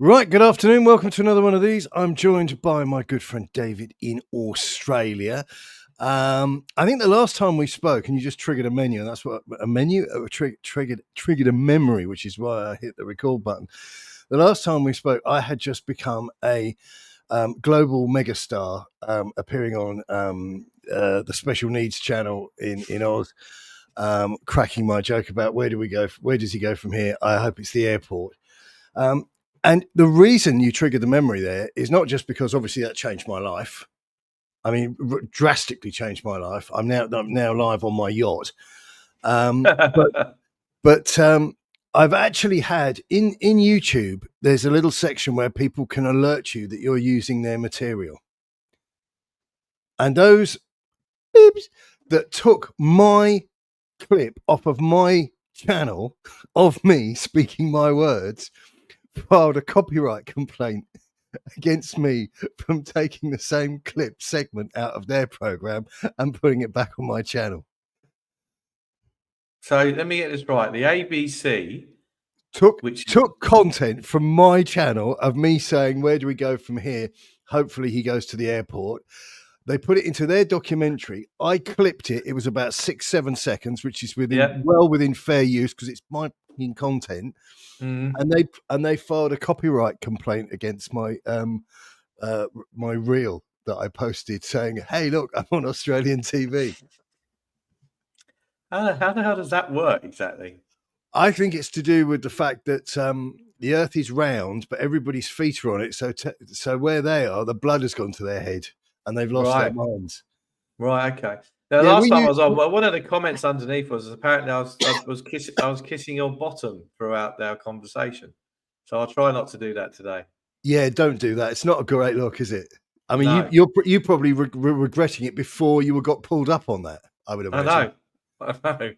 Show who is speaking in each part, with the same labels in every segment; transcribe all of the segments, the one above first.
Speaker 1: Right, good afternoon. Welcome to another one of these. I'm joined by my good friend David in Australia. I think the last time we spoke, and you just triggered a menu, and that's what a menu triggered a memory, which is why I hit the record button. The last time we spoke, I had just become a global megastar, appearing on the special needs channel in Oz, cracking my joke about where do we go? Where does he go from here? I hope it's the airport. Um, and the reason you triggered the memory there is not just because obviously that changed my life. I mean, drastically changed my life. I'm now live on my yacht. But but I've actually had in YouTube, there's a little section where people can alert you that you're using their material. And those beeps that took my clip off of my channel of me speaking my words filed a copyright complaint against me from taking the same clip segment out of their program and putting it back on my channel.
Speaker 2: So let me get this right. The ABC
Speaker 1: Took content from my channel of me saying, where do we go from here? Hopefully he goes to the airport. They put it into their documentary. I clipped it. It was about 6-7 seconds, which is well within fair use because it's my content. And they filed a copyright complaint against my my reel that I posted saying, "Hey, look, I'm on Australian TV."
Speaker 2: How the hell does that work exactly?
Speaker 1: I think it's to do with the fact that the Earth is round, but everybody's feet are on it. So where they are, the blood has gone to their head, and they've lost their minds.
Speaker 2: Right. Okay. Now, last time I was on, one of the comments underneath was apparently I was kissing your bottom throughout our conversation. So I'll try not to do that today.
Speaker 1: Yeah, don't do that. It's not a great look, is it? I mean, you're probably regretting it before you got pulled up on that. I would imagine.
Speaker 2: I know.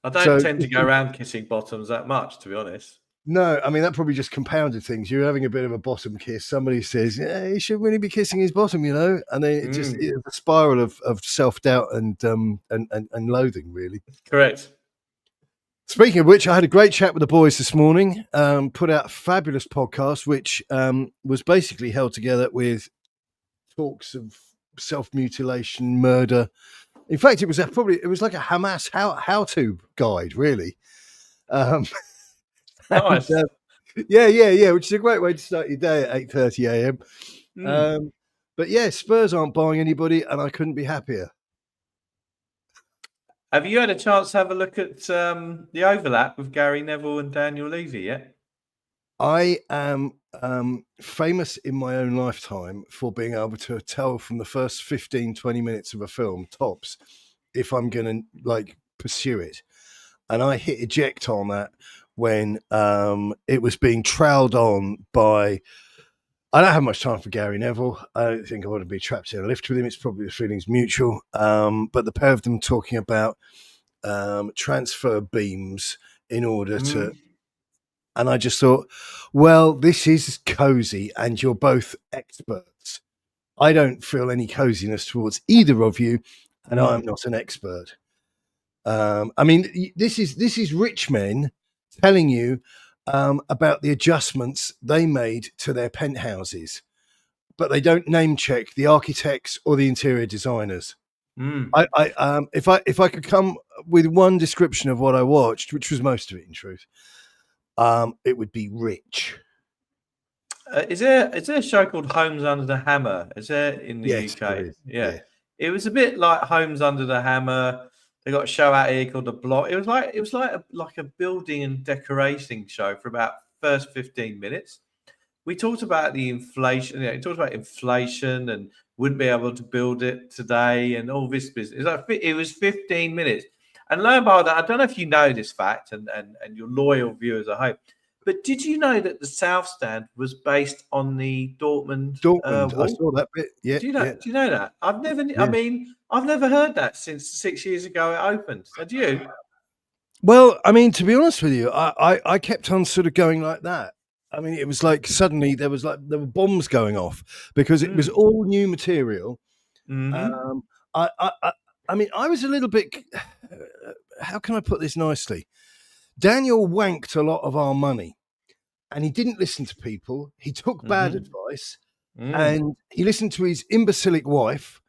Speaker 2: I don't tend to go around kissing bottoms that much, to be honest.
Speaker 1: No, I mean, that probably just compounded things. You're having a bit of a bottom kiss. Somebody says, yeah, he should really be kissing his bottom, you know? And then it's a spiral of self-doubt and loathing, really.
Speaker 2: Correct.
Speaker 1: Speaking of which, I had a great chat with the boys this morning, put out a fabulous podcast, which was basically held together with talks of self-mutilation, murder. In fact, it was like a Hamas how-to guide, really.
Speaker 2: Nice.
Speaker 1: And, yeah, which is a great way to start your day at 8:30 a.m. But yeah, Spurs aren't buying anybody, and I couldn't be happier.
Speaker 2: Have you had a chance to have a look at the overlap with Gary Neville and Daniel Levy yet?
Speaker 1: I am famous in my own lifetime for being able to tell from the first 15-20 minutes of a film, tops, if I'm going to pursue it. And I hit eject on that when it was being trailed on by, I don't have much time for Gary Neville. I don't think I want to be trapped in a lift with him. It's probably the feelings mutual. But the pair of them talking about transfer beams in order to, and I just thought, well, this is cozy and you're both experts. I don't feel any coziness towards either of you, and I'm not an expert. I mean, this is rich men telling you about the adjustments they made to their penthouses, but they don't name check the architects or the interior designers. If I could come with one description of what I watched, which was most of it in truth, it would be rich.
Speaker 2: Is there a show called Homes Under the Hammer? Is there in the
Speaker 1: Yes,
Speaker 2: UK?
Speaker 1: there is. Yeah.
Speaker 2: It was a bit like Homes Under the Hammer. They got a show out here called The Block. It was like a building and decorating show for about first 15 minutes. We talked about the inflation. It talked about inflation and wouldn't be able to build it today and all this business. It was 15 minutes. And lo and behold, I don't know if you know this fact, and your loyal viewers, I hope. But did you know that the South Stand was based on the Dortmund wall?
Speaker 1: I saw that bit. Yeah.
Speaker 2: Do you know that? I've never. Yeah. I mean, I've never heard that since 6 years ago it opened. Had you?
Speaker 1: Well, I mean, to be honest with you, I kept on sort of going like that. I mean, it was like suddenly there were bombs going off because it was all new material. I mean, I was a little bit. How can I put this nicely? Daniel wanked a lot of our money, and he didn't listen to people. He took bad advice,
Speaker 2: Mm.
Speaker 1: and he listened to his imbecilic wife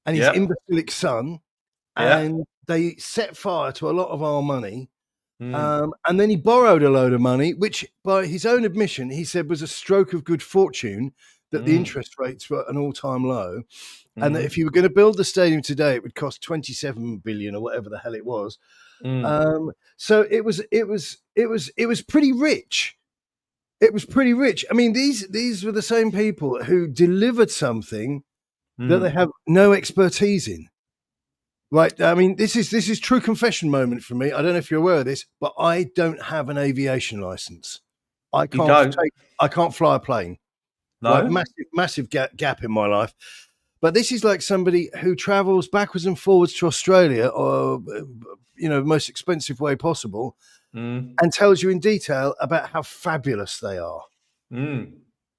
Speaker 1: and his imbecilic son, and they set fire to a lot of our money. And then he borrowed a load of money, which, by his own admission, he said was a stroke of good fortune, that the interest rates were at an all-time low, and that if you were going to build the stadium today, it would cost 27 billion or whatever the hell it was. So it was pretty rich. It was pretty rich. I mean, these were the same people who delivered something that they have no expertise in. Right. I mean, this is true confession moment for me. I don't know if you're aware of this, but I don't have an aviation license. I can't fly a plane.
Speaker 2: No.
Speaker 1: Right. Massive gap in my life. But this is like somebody who travels backwards and forwards to Australia, or the most expensive way possible, and tells you in detail about how fabulous they are,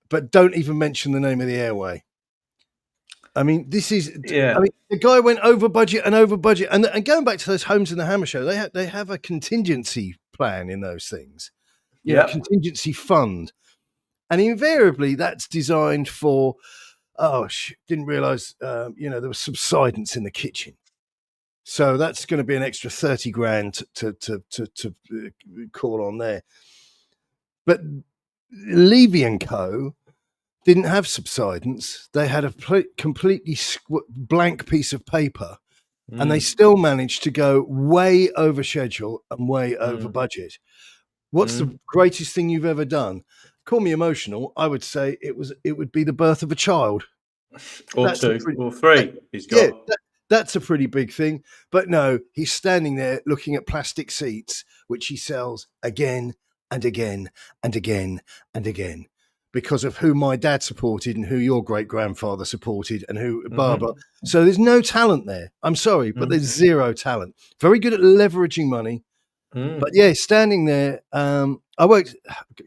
Speaker 1: but don't even mention the name of the airway. I mean, this is. I mean, the guy went over budget, and going back to those Homes in the Hammer show, they have a contingency plan in those things, contingency fund, and invariably that's designed for. Oh, didn't realise. There was subsidence in the kitchen, so that's going to be an extra 30 grand to call on there. But Levy and Co. didn't have subsidence. They had a completely blank piece of paper, and they still managed to go way over schedule and way over budget. What's the greatest thing you've ever done? Call me emotional. I would say it would be the birth of a child.
Speaker 2: Or that's two, or three. He's got.
Speaker 1: Yeah, that's a pretty big thing. But no, he's standing there looking at plastic seats, which he sells again and again and again and again, because of who my dad supported and who your great grandfather supported and who Barbara. So there's no talent there. I'm sorry, but there's zero talent. Very good at leveraging money. But yeah, standing there. I worked.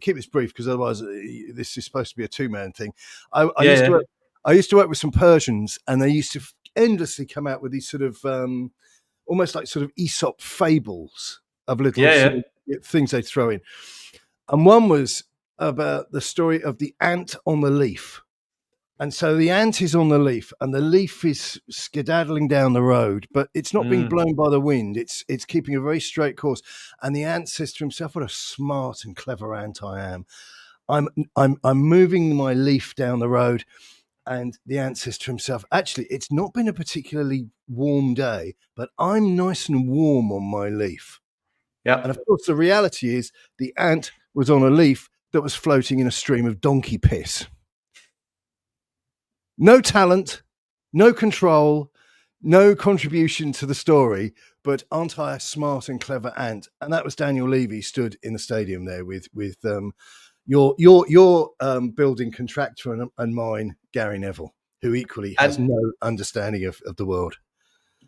Speaker 1: Keep this brief, because otherwise this is supposed to be a two-man thing. I used to work with some Persians, and they used to endlessly come out with these sort of almost like sort of Aesop fables of little sort of things they throw in. And one was about the story of the ant on the leaf. And so the ant is on the leaf, and the leaf is skedaddling down the road, but it's not being blown by the wind. It's keeping a very straight course. And the ant says to himself, "What a smart and clever ant I am! I'm moving my leaf down the road." And the ant says to himself, "Actually, it's not been a particularly warm day, but I'm nice and warm on my leaf."
Speaker 2: Yeah.
Speaker 1: And of course, the reality is the ant was on a leaf that was floating in a stream of donkey piss. No talent, no control, no contribution to the story, but aren't I a smart and clever ant? And that was Daniel Levy stood in the stadium there with your building contractor and mine, Gary Neville, who equally has no understanding of the world.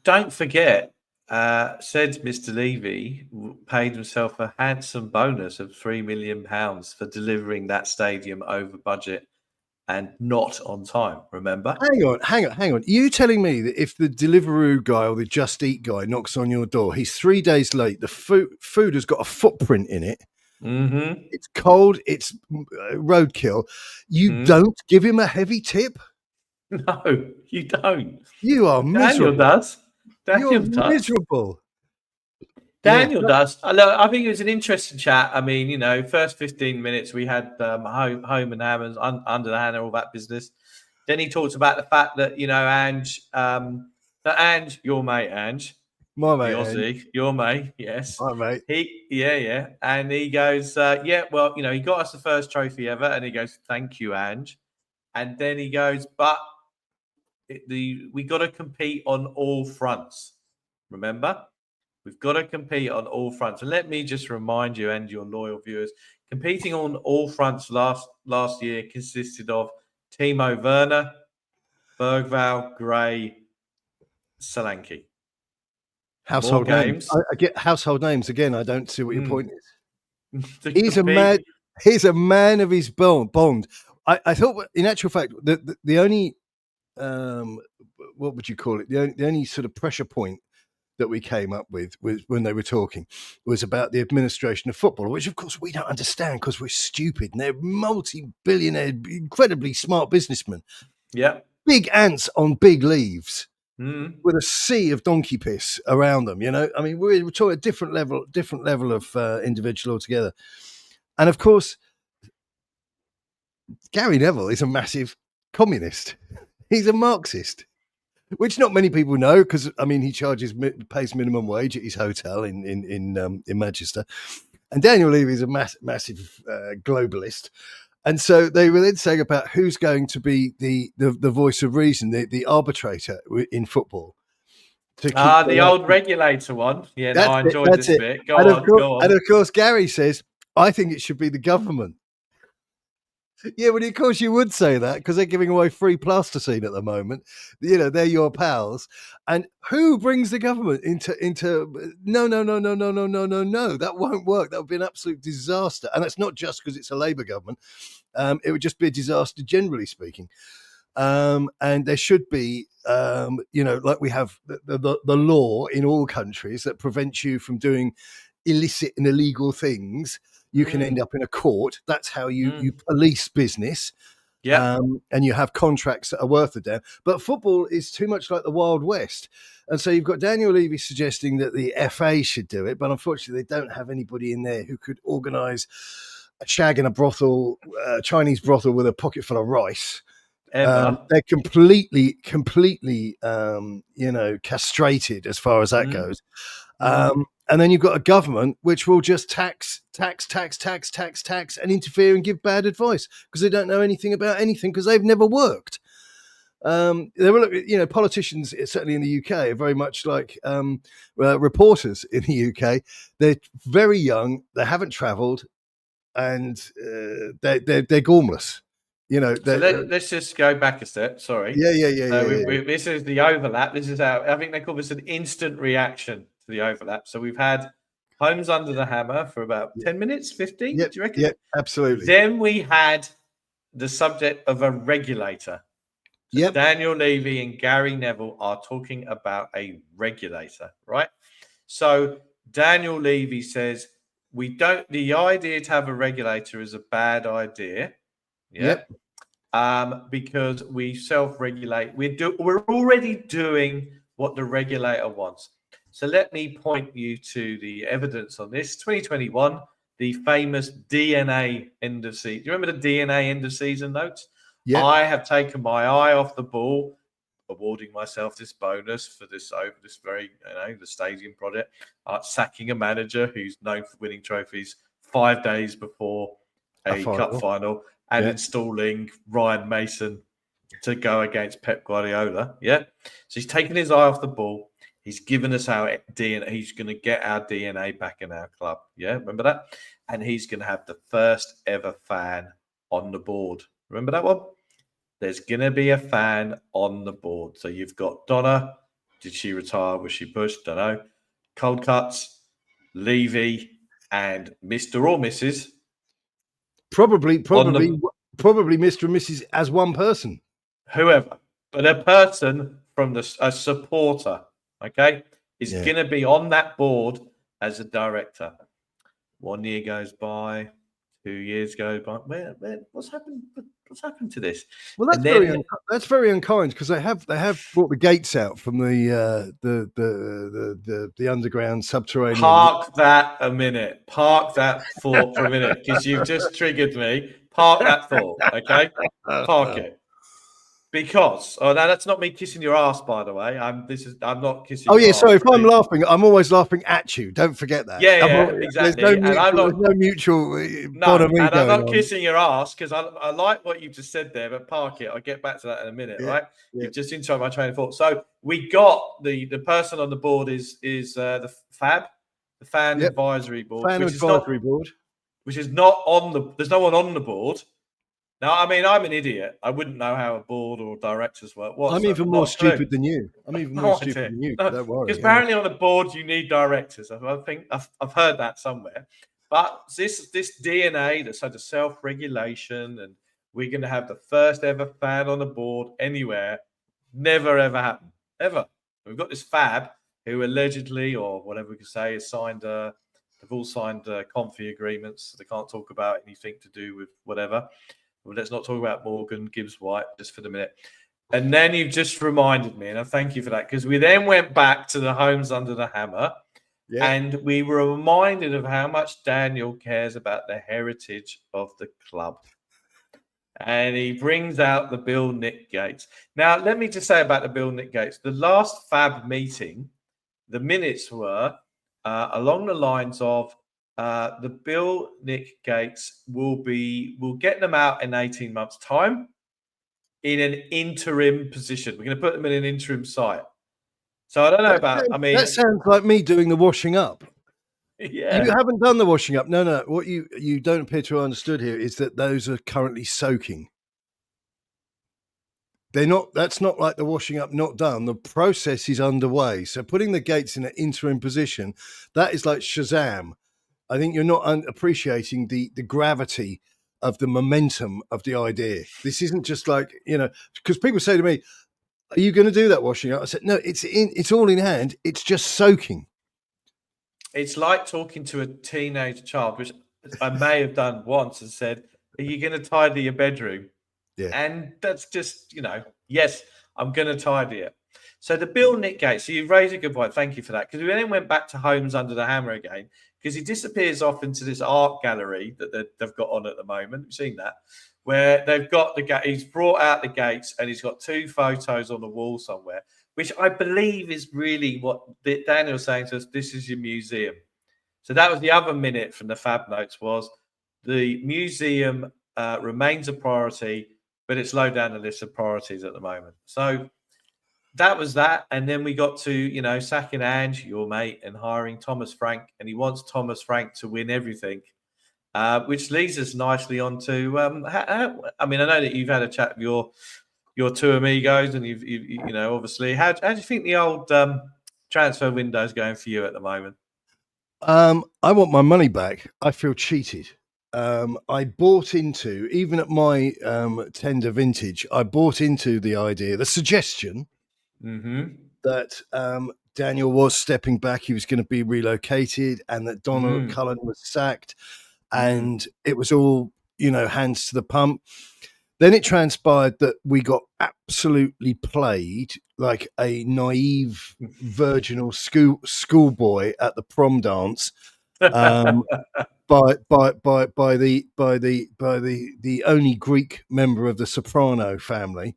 Speaker 2: Don't forget, said Mr. Levy paid himself a handsome bonus of £3 million for delivering that stadium over budget and not on time. Remember?
Speaker 1: Hang on. You telling me that if the Deliveroo guy or the Just Eat guy knocks on your door, he's 3 days late, the food has got a footprint in it, it's cold, it's roadkill, you don't give him a heavy tip?
Speaker 2: No, you don't.
Speaker 1: You are miserable.
Speaker 2: Daniel does.
Speaker 1: You're miserable.
Speaker 2: Daniel does. I think it was an interesting chat. I mean, first 15 minutes we had home and hammers under the hammer, all that business. Then he talked about the fact that Ange, your mate Ange,
Speaker 1: my mate,
Speaker 2: Aussie, your mate, yes,
Speaker 1: my mate.
Speaker 2: And he goes, well, he got us the first trophy ever, and he goes, "Thank you, Ange." And then he goes, "But we got to compete on all fronts. Remember." We've got to compete on all fronts. And let me just remind you and your loyal viewers, competing on all fronts last year consisted of Timo Werner, Bergvall, Gray, Solanke.
Speaker 1: Household names. I get household names again. I don't see what your point is. He's a man of his bond. I thought, in actual fact, the only what would you call it? The only sort of pressure point that we came up with when they were talking was about the administration of football, which of course we don't understand because we're stupid, and they're multi-billionaire, incredibly smart businessmen,
Speaker 2: Yeah.
Speaker 1: big ants on big leaves
Speaker 2: Mm.
Speaker 1: with a sea of donkey piss around them. I mean, we're talking a different level of individual altogether. And of course, Gary Neville is a massive communist. He's a Marxist, which not many people know because I mean he pays minimum wage at his hotel in Manchester, and Daniel Levy is a massive globalist. And so they were then saying about who's going to be the voice of reason, the arbitrator in football to keep
Speaker 2: The old regulator one. Yeah, no,
Speaker 1: That's
Speaker 2: I
Speaker 1: it.
Speaker 2: enjoyed
Speaker 1: That's
Speaker 2: this
Speaker 1: it.
Speaker 2: bit. Go on, go
Speaker 1: And
Speaker 2: on.
Speaker 1: of course, Gary says, "I think it should be the government." Yeah, well, of course you would say that because they're giving away free plasticine at the moment. They're your pals. And who brings the government into? No, no, no, no, no, no, no, no, no. That won't work. That would be an absolute disaster. And that's not just because it's a Labour government. It would just be a disaster, generally speaking. And there should be, like we have the law in all countries that prevents you from doing illicit and illegal things. You can end up in a court. That's how you police business.
Speaker 2: Yeah.
Speaker 1: And you have contracts that are worth a damn. But football is too much like the Wild West. And so you've got Daniel Levy suggesting that the FA should do it, but unfortunately they don't have anybody in there who could organise a shag in a brothel, Chinese brothel with a pocket full of rice. They're completely, castrated as far as that goes. And then you've got a government which will just tax, and interfere and give bad advice because they don't know anything about anything because they've never worked. Politicians, certainly in the UK, are very much like reporters in the UK. They're very young, they haven't travelled, and they're gormless.
Speaker 2: So let's just go back a step. Sorry.
Speaker 1: Yeah.
Speaker 2: This is the overlap. This is how I think they call this an instant reaction to the overlap. So we've had Homes Under the Hammer for about 10 minutes, 15, do you reckon?
Speaker 1: Yep, absolutely.
Speaker 2: Then we had the subject of a regulator. So Daniel Levy and Gary Neville are talking about a regulator, right? So Daniel Levy says the idea to have a regulator is a bad idea. Yeah. Because we self-regulate. We're already doing what the regulator wants. So let me point you to the evidence on this. 2021, the famous DNA end of season. Do you remember the DNA end of season notes?
Speaker 1: Yep.
Speaker 2: I have taken my eye off the ball, awarding myself this bonus for this very, the stadium project, sacking a manager who's known for winning trophies 5 days before a cup final, and installing Ryan Mason to go against Pep Guardiola. Yeah. So he's taken his eye off the ball. He's given us our DNA. He's going to get our DNA back in our club. Yeah. Remember that? And he's going to have the first ever fan on the board. Remember that one? There's going to be a fan on the board. So you've got Donna. Did she retire? Was she pushed? Don't know. Cold Cuts, Levy, and Mr. or Mrs.
Speaker 1: Probably Mr. and Mrs. as one person.
Speaker 2: Whoever. But a person from a supporter, okay, is going to be on that board as a director. 1 year goes by, 2 years go by. What's happened? What's happened to this?
Speaker 1: Well, that's very unkind because they have brought the gates out from the underground subterranean.
Speaker 2: Park that a minute. Park that thought for a minute because you've just triggered me. Park that thought, okay? Park it. Because now that's not me kissing your ass, by the way. I'm not kissing.
Speaker 1: Oh yeah, sorry. If I'm laughing, I'm always laughing at you. Don't forget that.
Speaker 2: Yeah, exactly.
Speaker 1: There's no mutual.
Speaker 2: I'm not kissing your ass because I like what you just said there. But park it. I'll get back to that in a minute. Right? You've just interrupted my train of thought. So we got the person on the board is the FAB, the Fan Advisory Board, which is not on the. There's no one on the board. Now, I mean, I'm an idiot. I wouldn't know how a board or directors work.
Speaker 1: I'm even more stupid than you. Don't worry.
Speaker 2: Because apparently on a board you need directors. I think I've heard that somewhere. But this DNA, so the self-regulation, and we're going to have the first ever fan on the board anywhere, never ever happened. Ever. We've got this FAB who allegedly, or whatever we can say, has signed they've all signed confi agreements. They can't talk about anything to do with whatever. Well, let's not talk about Morgan Gibbs White just for the minute. And then you've just reminded me, and I thank you for that, because we then went back to the Homes Under the Hammer, and we were reminded of how much Daniel cares about the heritage of the club. And he brings out the Bill Nick Gates. Now, let me just say about the Bill Nick Gates. The last FAB meeting, the minutes were along the lines of the Bill Nick Gates will get them out in 18 months' time in an interim position. We're going to put them in an interim site. So I don't know
Speaker 1: that sounds like me doing the washing up.
Speaker 2: Yeah.
Speaker 1: You haven't done the washing up. No. What you don't appear to have understood here is that those are currently soaking. They're not. That's not like the washing up not done. The process is underway. So putting the Gates in an interim position, that is like Shazam. I think you're not appreciating the gravity of the momentum of the idea. This isn't just like, because people say to me, "Are you going to do that washing up?" I said, "No, it's all in hand. It's just soaking."
Speaker 2: It's like talking to a teenage child, which I may have done once, and said, "Are you going to tidy your bedroom?"
Speaker 1: Yeah.
Speaker 2: And that's just, yes, I'm going to tidy it. So the Bill Nick Gates, so you raised a good point. Thank you for that. Because we then went back to Homes Under the Hammer again, because he disappears off into this art gallery that they've got on at the moment. You've seen that, where they've got he's brought out the gates and he's got 2 photos on the wall somewhere, which I believe is really what Daniel's saying to us. This is your museum. So that was the other minute from the Fab Notes, was the museum remains a priority, but it's low down the list of priorities at the moment. So that was that. And then we got to, sacking Ange, your mate, and hiring Thomas Frank. And he wants Thomas Frank to win everything, which leads us nicely on to, I know that you've had a chat with your two amigos, and you've obviously, how do you think the old transfer window is going for you at the moment?
Speaker 1: I want my money back. I feel cheated. I bought into, even at my tender vintage, I bought into the idea, the suggestion that Daniel was stepping back, he was going to be relocated, and that Donald Cullen was sacked, and it was all, hands to the pump. Then it transpired that we got absolutely played like a naive, virginal schoolboy at the prom dance. By the only Greek member of the Soprano family,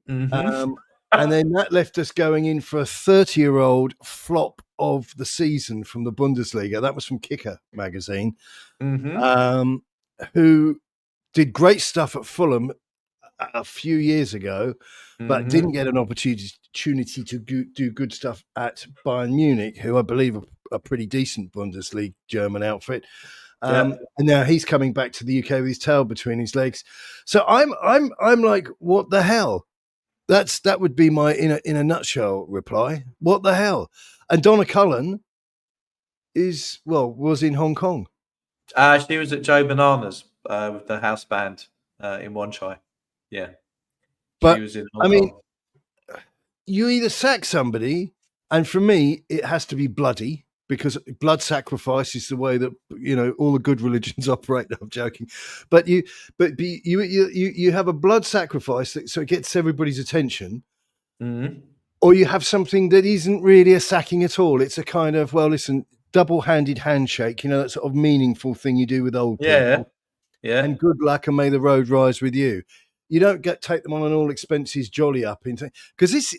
Speaker 1: and then that left us going in for a 30-year-old flop of the season from the Bundesliga. That was from Kicker magazine, who did great stuff at Fulham a few years ago, but didn't get an opportunity to do good stuff at Bayern Munich, who I believe are a pretty decent Bundesliga German outfit. And now he's coming back to the UK with his tail between his legs. So I'm like, what the hell? That would be my in a nutshell reply. What the hell? And Donna Cullen was in Hong Kong.
Speaker 2: She was at Joe Bananas with the house band in Wanchai. Yeah,
Speaker 1: but
Speaker 2: she was in Hong Kong.
Speaker 1: You either sack somebody, and for me, it has to be bloody, because blood sacrifice is the way that all the good religions operate. No, I'm joking, but you have a blood sacrifice so it gets everybody's attention, or you have something that isn't really a sacking at all. It's a kind of, well, listen, double-handed handshake. that sort of meaningful thing you do with old people.
Speaker 2: Yeah.
Speaker 1: And good luck, and may the road rise with you. You don't take them on an all expenses jolly up into, because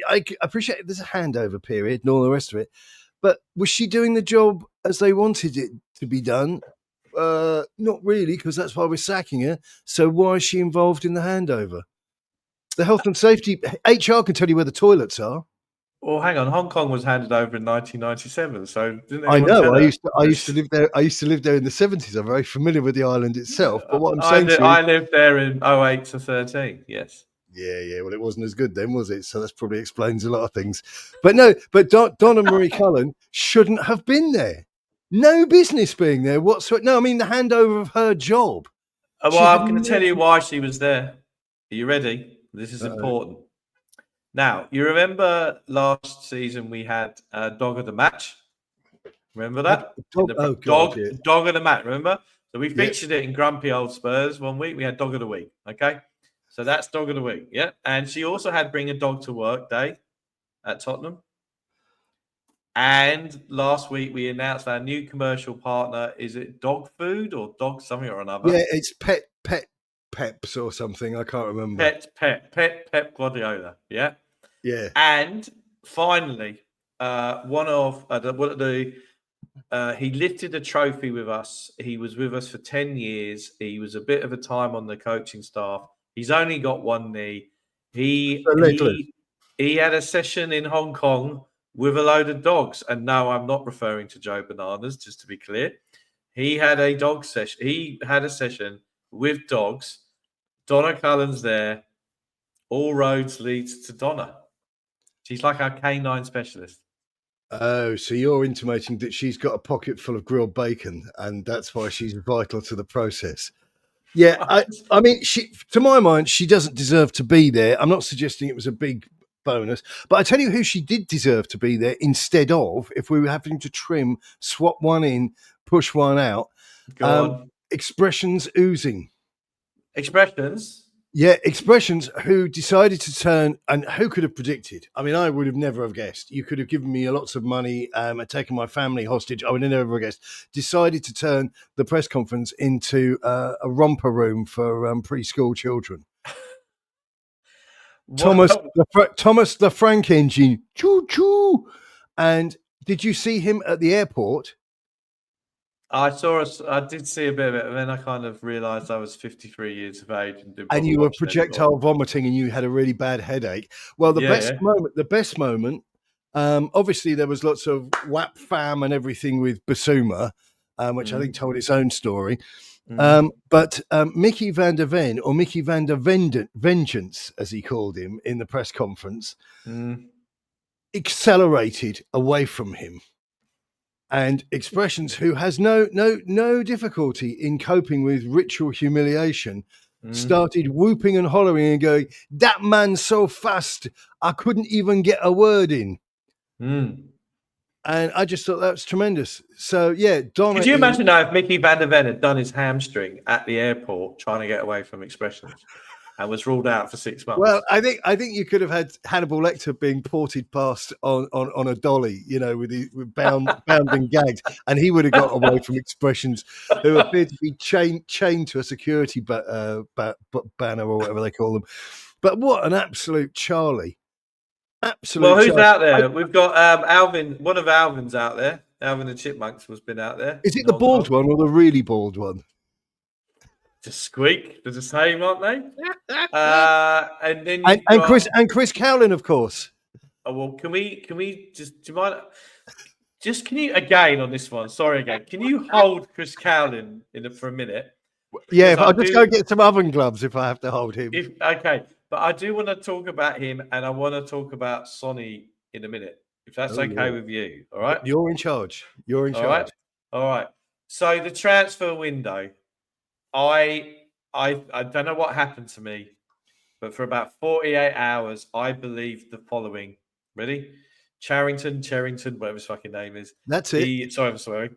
Speaker 1: I appreciate there's a handover period and all the rest of it. But was she doing the job as they wanted it to be done? Not really, because that's why we're sacking her. So why is she involved in the handover? The health and safety, HR can tell you where the toilets are.
Speaker 2: Well, hang on. Hong Kong was handed over in 1997. So didn't
Speaker 1: I know.
Speaker 2: I
Speaker 1: used to live there. I used to live there in the 70s. I'm very familiar with the island itself. But what I'm saying to you,
Speaker 2: I lived there in 08 to 13. Yes.
Speaker 1: Yeah. Well, it wasn't as good then, was it? So that probably explains a lot of things. But no, Donna Marie Cullen shouldn't have been there. No business being there whatsoever. No, I mean the handover of her job.
Speaker 2: Well, I'm going to tell you why she was there. Are you ready? This is important. Now, you remember last season we had Dog of the Match? Remember that?
Speaker 1: Oh God, yeah,
Speaker 2: Dog of the Match, remember? So we
Speaker 1: yeah.
Speaker 2: featured it in Grumpy Old Spurs one week. We had Dog of the Week, okay? So that's Dog of the Week, yeah? And she also had Bring a Dog to Work Day at Tottenham. And last week we announced our new commercial partner. Is it dog food or dog something or another?
Speaker 1: Yeah, it's Peps or something. I can't remember.
Speaker 2: Pep Guardiola. Yeah.
Speaker 1: Yeah.
Speaker 2: And finally, one of he lifted a trophy with us. He was with us for 10 years. He was a bit of a time on the coaching staff. He's only got one knee. He had a session in Hong Kong with a load of dogs. And no, I'm not referring to Joe Bananas, just to be clear. He had a dog session. He had a session with dogs. Donna Cullen's there. All roads lead to Donna. She's like our canine specialist.
Speaker 1: Oh, so you're intimating that she's got a pocket full of grilled bacon, and that's why she's vital to the process. Yeah, I mean, to my mind, she doesn't deserve to be there. I'm not suggesting it was a big bonus, but I tell you who she did deserve to be there instead of, if we were having to trim, swap one in, push one out.
Speaker 2: Go on.
Speaker 1: Expressions oozing.
Speaker 2: Expressions.
Speaker 1: Yeah, Expressions, who decided to turn, and who could have predicted? I mean, I would have never have guessed. You could have given me lots of money and taken my family hostage. I would have never have guessed. Decided to turn the press conference into a romper room for preschool children. Thomas the Frank engine, choo choo. And did you see him at the airport?
Speaker 2: I did see a bit of it, and then I kind of realised I was 53 years of age
Speaker 1: and you were projectile vomiting, and you had a really bad headache. Well, the best moment. Obviously, there was lots of WAP fam and everything with Basuma, which I think told its own story. But Mickey van der Ven, or Mickey van der Vengeance, as he called him in the press conference, accelerated away from him. And Expressions, who has no difficulty in coping with ritual humiliation, started whooping and hollering and going, "That man's so fast, I couldn't even get a word in." And I just thought that was tremendous. So yeah, Donna.
Speaker 2: Could you imagine now if Mickey van der Ven had done his hamstring at the airport trying to get away from Expressions and was ruled out for 6 months?
Speaker 1: Well, I think you could have had Hannibal Lecter being ported past on a dolly, you know, with bound and gagged, and he would have got away from Expressions, who appeared to be chained to a security banner or whatever they call them. But what an absolute Charlie! Absolute.
Speaker 2: Well, who's out there? We've got Alvin. One of Alvin's out there. Alvin the Chipmunks has been out there.
Speaker 1: Is it the bald one or the really bald one?
Speaker 2: Just Squeak. They're the same, aren't they? And then
Speaker 1: Chris Cowlin, of course.
Speaker 2: Oh well, can we just? Do you mind? Just can you again on this one? Sorry again. Can you hold Chris Cowlin for a minute?
Speaker 1: Yeah, I'll just go get some oven gloves if I have to hold him.
Speaker 2: Okay, but I do want to talk about him, and I want to talk about Sonny in a minute, if that's okay with you. All right.
Speaker 1: You're in charge. You're in charge.
Speaker 2: All right. So the transfer window. I don't know what happened to me, but for about 48 hours, I believed the following. Ready? Charrington, whatever his fucking name is.
Speaker 1: That's it.
Speaker 2: I'm swearing.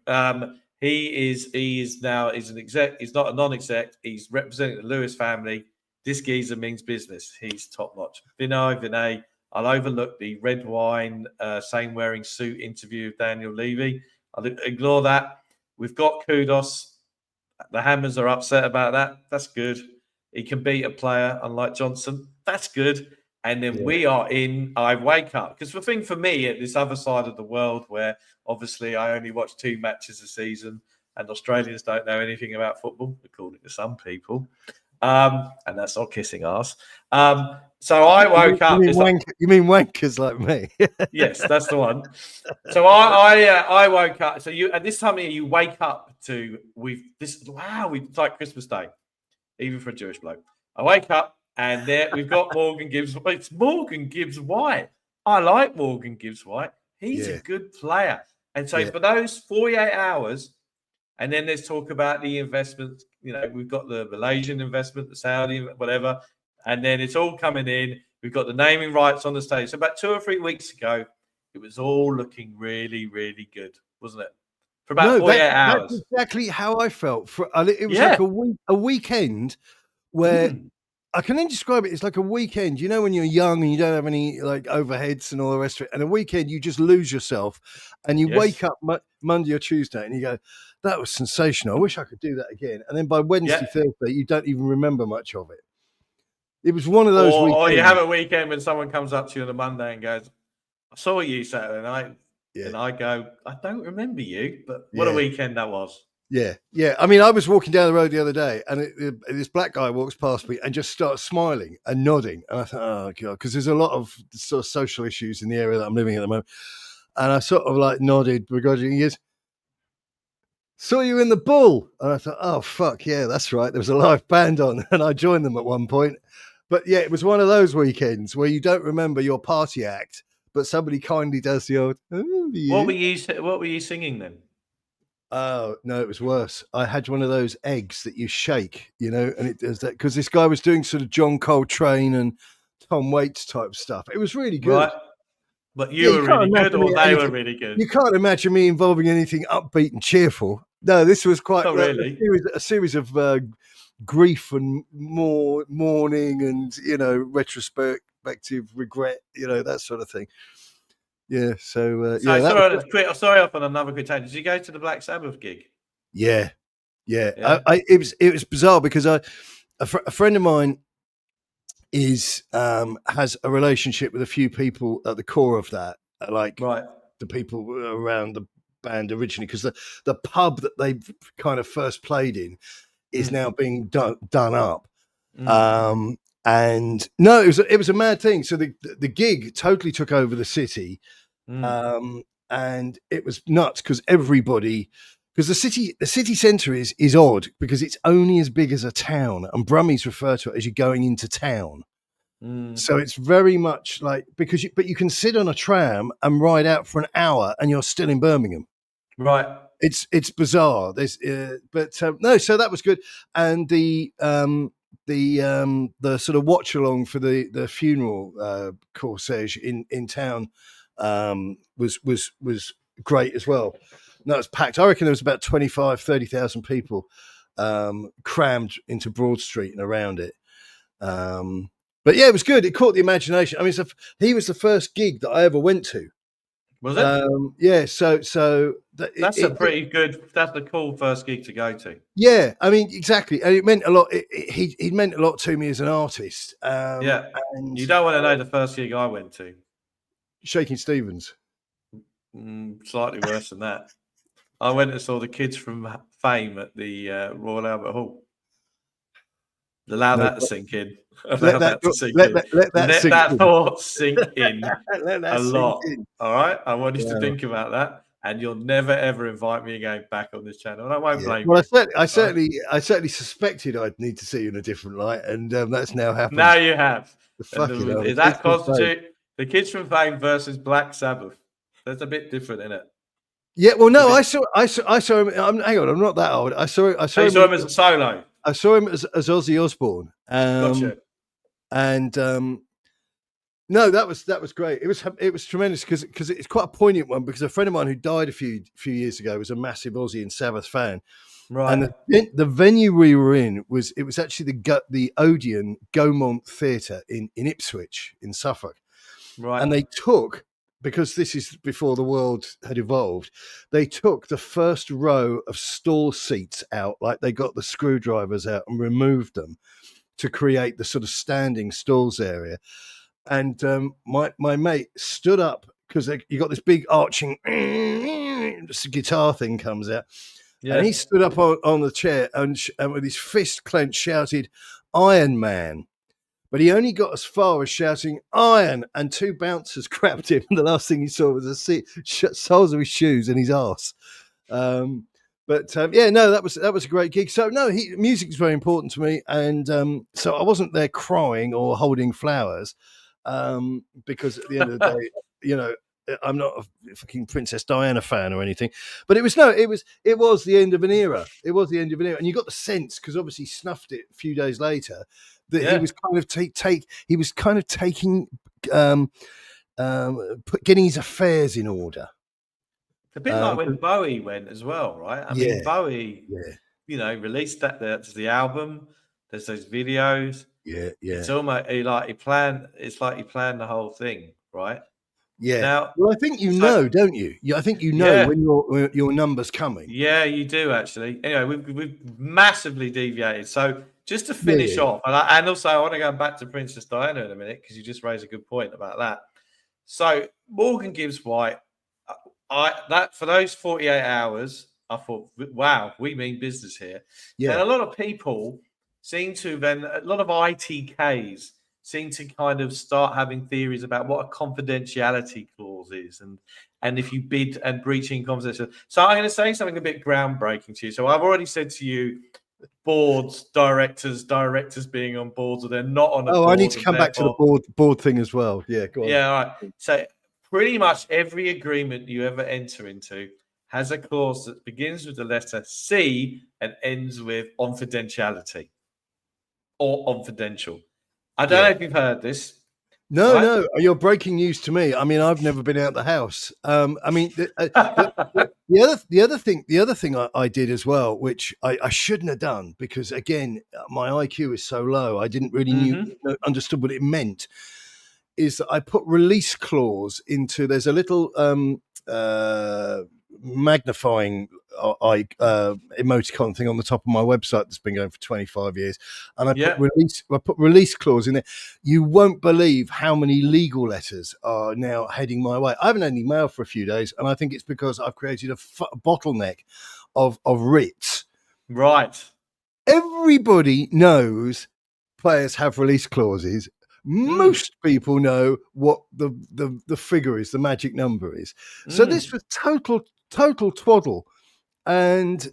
Speaker 2: He is now an exec. He's not a non-exec. He's representing the Lewis family. This geezer means business. He's top notch. Vinay. I'll overlook the red wine, same wearing suit interview of Daniel Levy. I'll ignore that. We've got Kudos. The Hammers are upset about that. That's good. He can beat a player, unlike Johnson. That's good. And then we are in. I wake up because the thing for me at this other side of the world, where obviously I only watch 2 matches a season, and Australians don't know anything about football, according to some people, and that's not kissing ass. So I woke up.
Speaker 1: You mean wankers like me?
Speaker 2: Yes, that's the one. So I woke up. So you at this time of year, you wake up to it's like Christmas Day, even for a Jewish bloke. I wake up and there we've got Morgan Gibbs. It's Morgan Gibbs White. I like Morgan Gibbs White. He's a good player. And so for those 48 hours, and then there's talk about the investments. You know, we've got the Malaysian investment, the Saudi, whatever. And then it's all coming in. We've got the naming rights on the stage. So about 2 or 3 weeks ago, it was all looking really, really good, wasn't it? For about
Speaker 1: No,
Speaker 2: 48
Speaker 1: that's
Speaker 2: hours.
Speaker 1: exactly how I felt. It was
Speaker 2: Yeah.
Speaker 1: like a weekend where I can only describe it. It's like a weekend. You know, when you're young and you don't have any like overheads and all the rest of it, and a weekend you just lose yourself, and you wake up Monday or Tuesday and you go, "That was sensational. I wish I could do that again." And then by Wednesday, Thursday, you don't even remember much of it. It was one of those weekends.
Speaker 2: Or you have a weekend when someone comes up to you on a Monday and goes, "I saw you Saturday night," and I go, "I don't remember you, but what a weekend that was."
Speaker 1: Yeah. I mean, I was walking down the road the other day, and this black guy walks past me and just starts smiling and nodding. And I thought, oh god, because there's a lot of sort of social issues in the area that I'm living in at the moment. And I sort of like nodded begrudgingly. He goes, "Saw you in the Bull," and I thought, oh fuck yeah, that's right. There was a live band on, and I joined them at one point. But yeah, it was one of those weekends where you don't remember your party act, but somebody kindly does the old.
Speaker 2: What were you singing then?
Speaker 1: Oh no, it was worse. I had one of those eggs that you shake, you know, and it does that because this guy was doing sort of John Coltrane and Tom Waits type stuff. It was really good.
Speaker 2: Right. But you were really good, or they were really good?
Speaker 1: You can't imagine me involving anything upbeat and cheerful. No, this was quite
Speaker 2: really
Speaker 1: a series of grief and more mourning and, you know, retrospective regret, you know, that sort of thing. Yeah, so
Speaker 2: sorry off on another quick tangent. Did you go to the Black Sabbath gig?
Speaker 1: Yeah. It was bizarre because a friend of mine has a relationship with a few people at the core of that, like the people around the band originally, because the pub that they kind of first played in is now being done up. And no, it was a mad thing. So the gig totally took over the city. And it was nuts because because the city centre is odd because it's only as big as a town, and Brummies refer to it as you're going into town. So it's very much like but you can sit on a tram and ride out for an hour and you're still in Birmingham.
Speaker 2: Right.
Speaker 1: It's bizarre. There's no, so that was good, and the sort of watch along for the funeral corsage in town was great as well. No, it was packed. I reckon there was about 30,000 people crammed into Broad Street and around it. But yeah, it was good. It caught the imagination. I mean, he was the first gig that I ever went to.
Speaker 2: Was it?
Speaker 1: Yeah. So
Speaker 2: that's a cool first gig to go to.
Speaker 1: Yeah, I mean, exactly, and it meant a lot. He meant a lot to me as an artist.
Speaker 2: And you don't want to know the first gig I went to.
Speaker 1: Shaking Stevens.
Speaker 2: Slightly worse than that. I went and saw the Kids from Fame at the Royal Albert Hall. Allow that to sink in. Let that thought sink in a lot. All right, I want you to think about that, and you'll never ever invite me again back on this channel. And I won't blame you.
Speaker 1: Well, I certainly suspected I'd need to see you in a different light, and that's now happened.
Speaker 2: Now you have. That constitute the Kids from Fame versus Black Sabbath. That's a bit different, isn't it?
Speaker 1: Yeah. Well, no, I saw him. Hang on, I'm not that old. I saw him
Speaker 2: as a solo.
Speaker 1: I saw him as Ozzy Osbourne.
Speaker 2: Gotcha.
Speaker 1: And no, that was great. It was tremendous because it's quite a poignant one, because a friend of mine who died a few years ago was a massive Ozzy and Sabbath fan.
Speaker 2: Right.
Speaker 1: And the venue we were in was actually the Odeon Gaumont Theatre in Ipswich in Suffolk.
Speaker 2: Right.
Speaker 1: And they took, because this is before the world had evolved, they took the first row of stall seats out, like they got the screwdrivers out and removed them to create the sort of standing stalls area. And my mate stood up because you got this big arching guitar thing comes out. Yeah. And he stood up on the chair and with his fist clenched shouted, "Iron Man." But he only got as far as shouting "Iron," and two bouncers grabbed him. And the last thing he saw was the soles of his shoes and his arse. That was a great gig. So no, music is very important to me, and so I wasn't there crying or holding flowers, because at the end of the day, you know, I'm not a fucking Princess Diana fan or anything, but it was the end of an era. It was the end of an era, and you got the sense because obviously he snuffed it a few days later that he was kind of taking getting his affairs in order.
Speaker 2: A bit like when Bowie went as well, right? I mean, Bowie, released that. There's the album. There's those videos.
Speaker 1: Yeah.
Speaker 2: It's almost he planned. It's like he planned the whole thing, right?
Speaker 1: Yeah.
Speaker 2: Now,
Speaker 1: well, I think don't you? I think when your number's coming.
Speaker 2: Yeah, you do actually. Anyway, we've massively deviated. So just to finish off, and also I want to go back to Princess Diana in a minute because you just raised a good point about that. So Morgan Gibbs White, that for those 48 hours, I thought, wow, we mean business here.
Speaker 1: Yeah.
Speaker 2: And a lot of people seem to then a lot of ITKs seem to kind of start having theories about what a confidentiality clause is and if you bid and breaching confidentiality. So I'm going to say something a bit groundbreaking to you. So I've already said to you, boards, directors being on boards, or they're not on a board.
Speaker 1: Oh, I need to come back to the board thing as well. Yeah, go on.
Speaker 2: Yeah, all right. So pretty much every agreement you ever enter into has a clause that begins with the letter C and ends with confidentiality or confidential. I don't know if you've heard this.
Speaker 1: No,
Speaker 2: right?
Speaker 1: no, you're breaking news to me. I mean, I've never been out the house. I mean, the other thing I did as well, which I shouldn't have done because again, my IQ is so low, I didn't really understood what it meant. Is that I put release clause into? There's a little magnifying emoticon thing on the top of my website that's been going for 25 years, and I put release clause in there. You won't believe how many legal letters are now heading my way. I haven't had any mail for a few days, and I think it's because I've created a bottleneck of writs.
Speaker 2: Right.
Speaker 1: Everybody knows players have release clauses. Most people know what the figure is, the magic number is. So this was total twaddle. And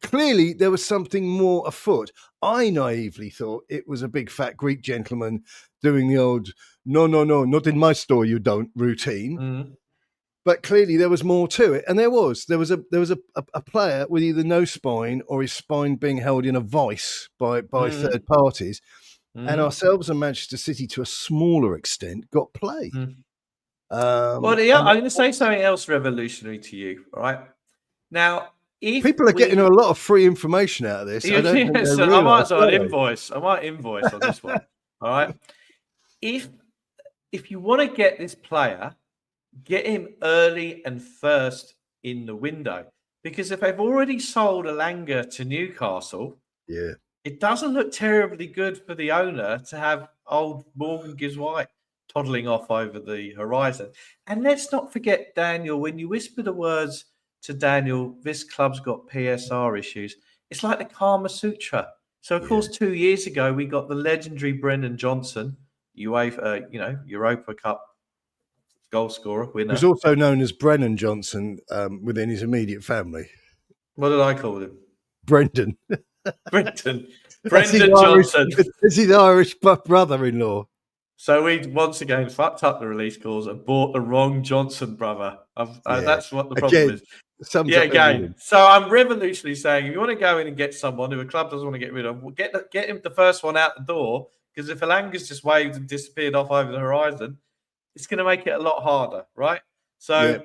Speaker 1: clearly there was something more afoot. I naively thought it was a big fat Greek gentleman doing the old, no, not in my store, you don't routine. But clearly there was more to it. And there was a player with either no spine or his spine being held in a vice by third parties. And ourselves and Manchester City, to a smaller extent, got play.
Speaker 2: I'm going to say something else revolutionary to you. All right. Now, if
Speaker 1: people are getting a lot of free information out of this, I don't think they realize.
Speaker 2: I might as well invoice. I might invoice on this one. All right. If you want to get this player, get him early and first in the window, because if they've already sold Elanga to Newcastle, it doesn't look terribly good for the owner to have old Morgan Gibbs White toddling off over the horizon. And let's not forget, Daniel, when you whisper the words to Daniel, this club's got PSR issues, it's like the Kama Sutra. So, of course, 2 years ago, we got the legendary Brennan Johnson, Europa Cup goal scorer, winner.
Speaker 1: Who's also known as Brennan Johnson within his immediate family.
Speaker 2: What did I call him?
Speaker 1: Brendan.
Speaker 2: Brendan Johnson.
Speaker 1: It's his Irish brother-in-law.
Speaker 2: So we once again fucked up the release clause and bought the wrong Johnson brother. That's what the problem is. Again. So I'm revolutionarily saying, if you want to go in and get someone who a club doesn't want to get rid of, get him the first one out the door. Because if Elanga's just waved and disappeared off over the horizon, it's going to make it a lot harder, right? So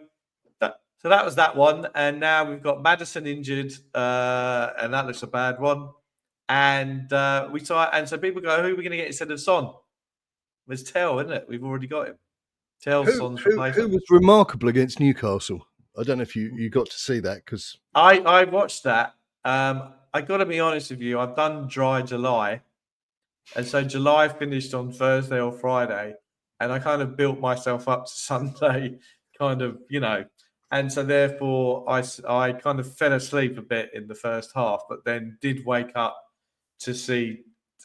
Speaker 2: that was that one, and now we've got Maddison injured, and that looks a bad one. And so people go, who are we going to get instead of Son? It's Tell, isn't it? We've already got him. Tell's Son's replacement.
Speaker 1: Who was remarkable against Newcastle? I don't know if you got to see that because
Speaker 2: I watched that. I got to be honest with you. I've done dry July, and so July finished on Thursday or Friday, and I kind of built myself up to Sunday, and so therefore I kind of fell asleep a bit in the first half, but then did wake up to see.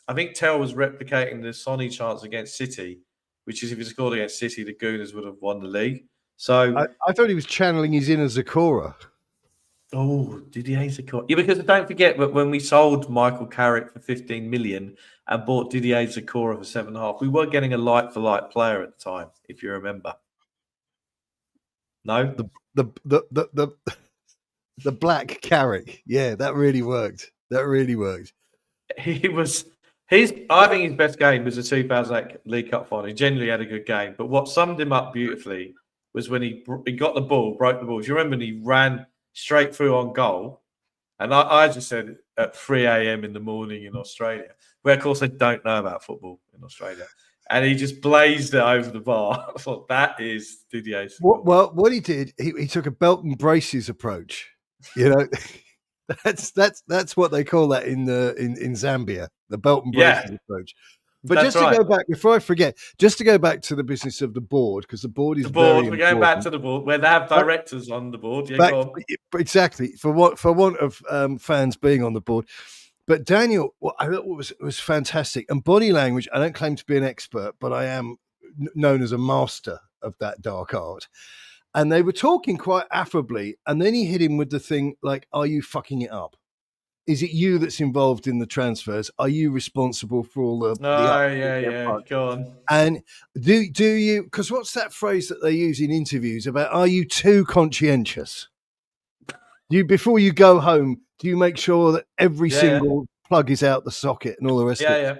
Speaker 2: I think Tell was replicating the Sonny chance against City, which is if he scored against City, the Gooners would have won the league. So
Speaker 1: I thought he was channeling his inner Zakora.
Speaker 2: Oh, Didier Zakora. Yeah, because don't forget that when we sold Michael Carrick for 15 million and bought Didier Zakora for 7.5, we were getting a like-for-like player at the time, if you remember. No,
Speaker 1: the black Carrick. Yeah, that really worked. That really worked.
Speaker 2: he was his. I think his best game was the 2008 League Cup final. He genuinely had a good game, but what summed him up beautifully was when he got the ball, broke the ball. Do you remember when he ran straight through on goal? And I just said at 3 a.m. in the morning in Australia, where of course they don't know about football in Australia. And he just blazed it over the bar. I thought that is Didier's football.
Speaker 1: Well, what he did, he took a belt and braces approach. You know, that's what they call that in Zambia, the belt and braces approach. But
Speaker 2: That's
Speaker 1: just to go back, before I forget, just to go back to the business of the board, because the board is
Speaker 2: the board.
Speaker 1: very
Speaker 2: We're going back
Speaker 1: important.
Speaker 2: to the board where they have directors on the board. Yeah, go on.
Speaker 1: Exactly. For want of fans being on the board. But Daniel, what I thought was fantastic. And body language, I don't claim to be an expert, but I am known as a master of that dark art. And they were talking quite affably. And then he hit him with the thing like, are you fucking it up? Is it you that's involved in the transfers? Are you responsible for all the
Speaker 2: yeah. Go on.
Speaker 1: And do you, because what's that phrase that they use in interviews about, are you too conscientious? Before you go home, do you make sure that every single plug is out the socket and all the rest of it?
Speaker 2: Yeah.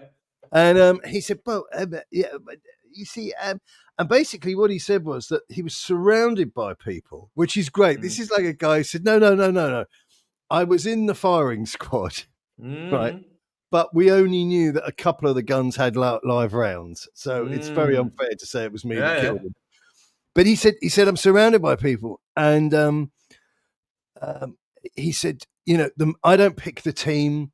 Speaker 1: And he said, well, but you see, and basically what he said was that he was surrounded by people, which is great. This is like a guy who said, no. I was in the firing squad, right? But we only knew that a couple of the guns had live rounds. So it's very unfair to say it was me that killed him. But he said, I'm surrounded by people. And he said, you know, I don't pick the team.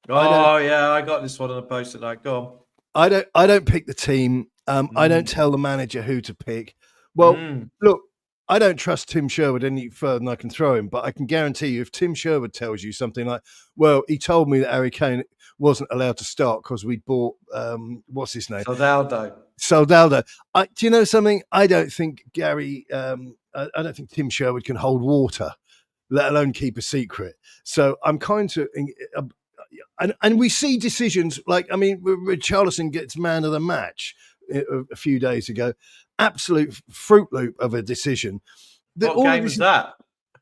Speaker 2: I got this one on the post tonight. Go
Speaker 1: on. I don't pick the team. I don't tell the manager who to pick. Well, look, I don't trust Tim Sherwood any further than I can throw him, but I can guarantee you if Tim Sherwood tells you something like, well, he told me that Harry Kane wasn't allowed to start because we bought, what's his name? Soldado. Do you know something? I don't think I don't think Tim Sherwood can hold water, let alone keep a secret. So I'm kind of, and we see decisions like, I mean, Richarlison gets man of the match a few days ago. Absolute Fruit Loop of a decision.
Speaker 2: What game was that?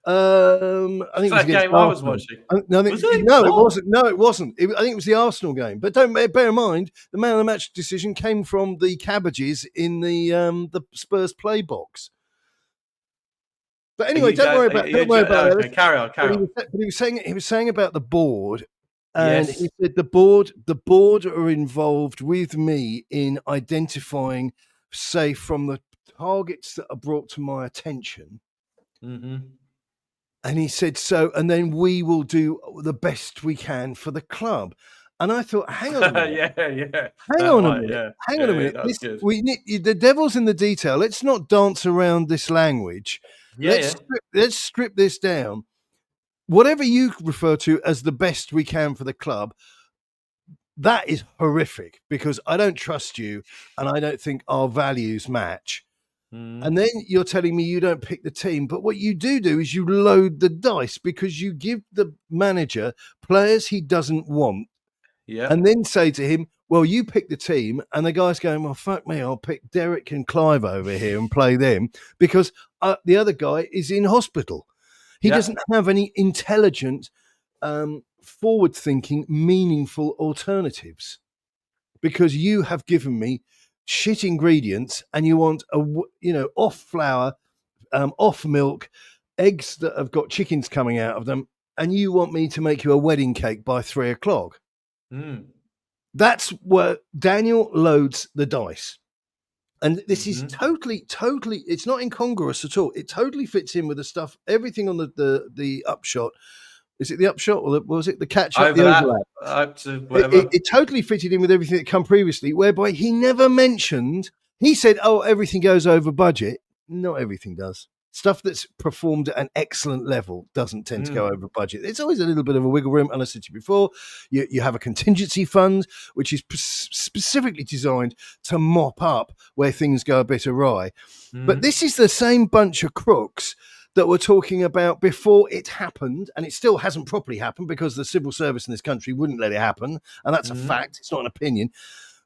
Speaker 1: I think it was
Speaker 2: that game Arsenal. I was watching.
Speaker 1: No, it wasn't. I think it was the Arsenal game. But don't bear in mind, the man of the match decision came from the cabbages in the Spurs play box. But anyway, don't worry about it.
Speaker 2: Okay, carry on.
Speaker 1: But he was saying about the board. And he said the board are involved with me in identifying, say, from the targets that are brought to my attention.
Speaker 2: Mm-hmm.
Speaker 1: And he said, and then we will do the best we can for the club. And I thought, hang on a minute. Hang on a minute. We need, the devil's in the detail. Let's not dance around this language. Let's strip this down. Whatever you refer to as the best we can for the club, that is horrific because I don't trust you and I don't think our values match. And then you're telling me you don't pick the team. But what you do is you load the dice because you give the manager players he doesn't want and then say to him, well, you pick the team. And the guy's going, well, fuck me, I'll pick Derek and Clive over here and play them because the other guy is in hospital. He doesn't have any intelligent, forward-thinking, meaningful alternatives because you have given me shit ingredients and you want off flour, off milk, eggs that have got chickens coming out of them, and you want me to make you a wedding cake by 3:00. That's where Daniel loads the dice. And this is totally, it's not incongruous at all. It totally fits in with the stuff, everything on the upshot. Is it the upshot or was it the catch up? The overlap. It totally fitted in with everything that come previously, whereby he never mentioned, he said, oh, everything goes over budget. Not everything does. Stuff that's performed at an excellent level doesn't tend to go over budget. There's always a little bit of a wiggle room. And I said to you before, you have a contingency fund, which is specifically designed to mop up where things go a bit awry. But this is the same bunch of crooks that we're talking about before it happened. And it still hasn't properly happened because the civil service in this country wouldn't let it happen. And that's a fact. It's not an opinion.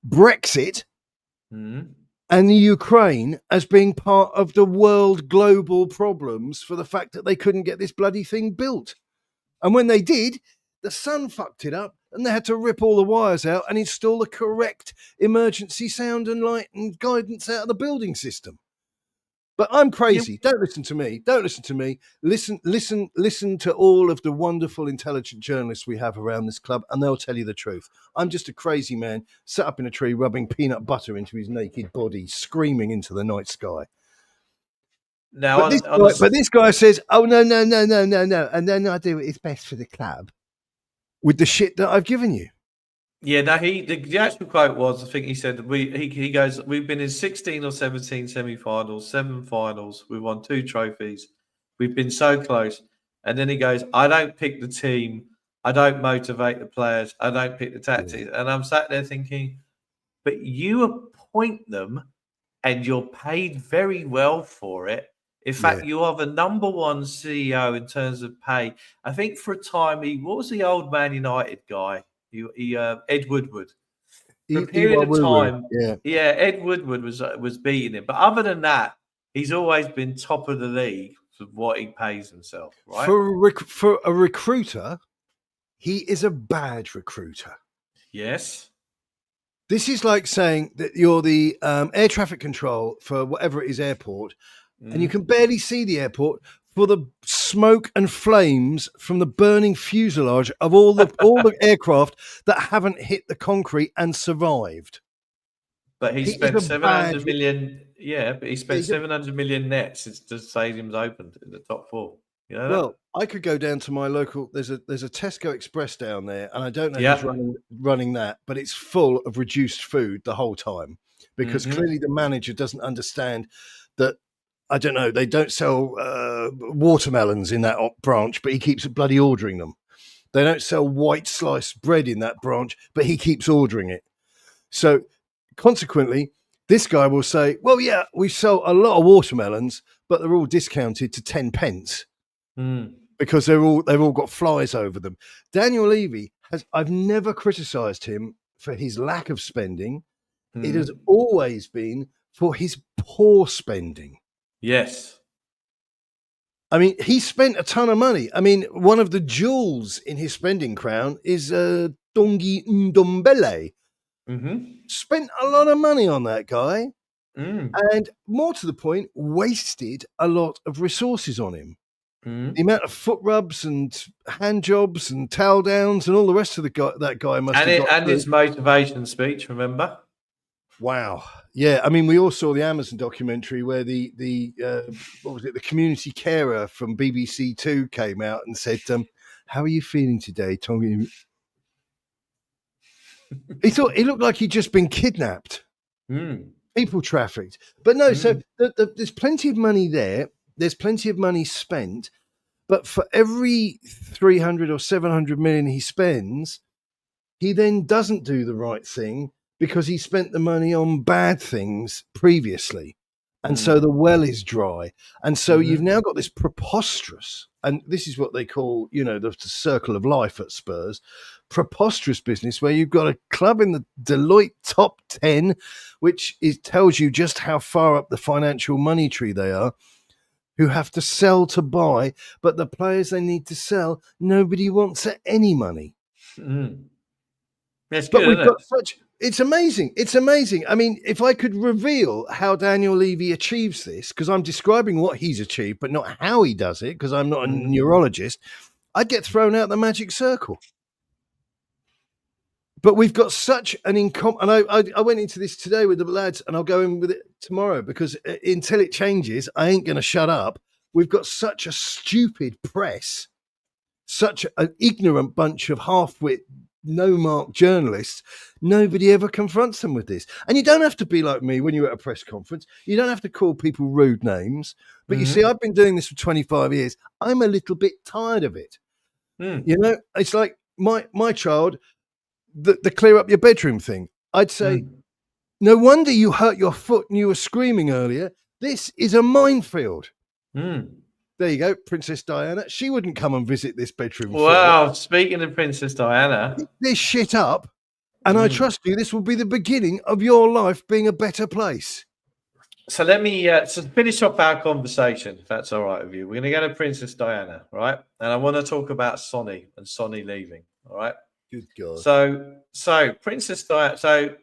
Speaker 1: Brexit. and the Ukraine as being part of the world global problems for the fact that they couldn't get this bloody thing built. And when they did, the sun fucked it up and they had to rip all the wires out and install the correct emergency sound and light and guidance out of the building system. But I'm crazy. Don't listen to me. Don't listen to me. Listen to all of the wonderful, intelligent journalists we have around this club, and they'll tell you the truth. I'm just a crazy man sat up in a tree, rubbing peanut butter into his naked body, screaming into the night sky.
Speaker 2: Now,
Speaker 1: But this guy says, "Oh no, no, no, no, no, no," and then I do it's best for the club with the shit that I've given you.
Speaker 2: Yeah, no, the actual quote was, I think he said, he goes, we've been in 16 or 17 semi-finals, 7 finals, we've won 2 trophies, we've been so close. And then he goes, I don't pick the team, I don't motivate the players, I don't pick the tactics. Yeah. And I'm sat there thinking, but you appoint them and you're paid very well for it. In fact, you are the number 1 CEO in terms of pay. I think for a time, what was the old Man United guy? Ed Woodward. For a period of time, Ed Woodward was beating him. But other than that, he's always been top of the league for what he pays himself. Right?
Speaker 1: For a recruiter, he is a bad recruiter.
Speaker 2: Yes.
Speaker 1: This is like saying that you're the air traffic control for whatever it is airport, and you can barely see the airport for the smoke and flames from the burning fuselage of all the aircraft that haven't hit the concrete and survived.
Speaker 2: But he spent 700 million. Yeah, but he spent 700 million net since the stadium's opened in the top 4. You know that?
Speaker 1: Well, I could go down to my local. There's a Tesco Express down there, and I don't know who's running that, but it's full of reduced food the whole time because clearly the manager doesn't understand that. I don't know. They don't sell watermelons in that branch, but he keeps bloody ordering them. They don't sell white sliced bread in that branch, but he keeps ordering it. So consequently, this guy will say, well, yeah, we sell a lot of watermelons, but they're all discounted to 10 pence because they've all got flies over them. Daniel Levy I've never criticised him for his lack of spending. It has always been for his poor spending.
Speaker 2: Yes.
Speaker 1: I mean, he spent a ton of money. I mean, one of the jewels in his spending crown is Dongi Ndombele. Spent a lot of money on that guy. And more to the point, wasted a lot of resources on him. The amount of foot rubs and hand jobs and towel downs and all the rest of that guy must have got.
Speaker 2: And his motivation speech, remember?
Speaker 1: Wow. Yeah, I mean, we all saw the Amazon documentary where the what was it? The community carer from BBC Two came out and said, "How are you feeling today, Tommy?" He thought he looked like he'd just been kidnapped, people trafficked. But no, so there's plenty of money there. There's plenty of money spent, but for every 300 or 700 million he spends, he then doesn't do the right thing. Because he spent the money on bad things previously. And so the well is dry. And so you've now got this preposterous, and this is what they call, the circle of life at Spurs, preposterous business where you've got a club in the Deloitte top 10, which tells you just how far up the financial money tree they are, who have to sell to buy, but the players they need to sell, nobody wants at any money.
Speaker 2: That's good,
Speaker 1: but we've got it's amazing. It's amazing. I mean, if I could reveal how Daniel Levy achieves this, because I'm describing what he's achieved, but not how he does it, because I'm not a neurologist, I'd get thrown out the magic circle. But we've got such an and I went into this today with the lads, and I'll go in with it tomorrow, because until it changes, I ain't going to shut up. We've got such a stupid press, such an ignorant bunch of half-wit, no-mark journalists. Nobody ever confronts them with this. And you don't have to be like me when you're at a press conference. You don't have to call people rude names. But you see, I've been doing this for 25 years. I'm a little bit tired of it. It's like my child, the clear up your bedroom thing. I'd say, no wonder you hurt your foot and you were screaming earlier. This is a minefield. There you go, Princess Diana. She wouldn't come and visit this bedroom.
Speaker 2: Wow, speaking of Princess Diana.
Speaker 1: Pick this shit up, and I trust you, this will be the beginning of your life being a better place.
Speaker 2: So let me so finish off our conversation, if that's all right with you. We're going to go to Princess Diana, right? And I want to talk about Sonny and Sonny leaving, all right?
Speaker 1: Good God.
Speaker 2: So Princess Diana. So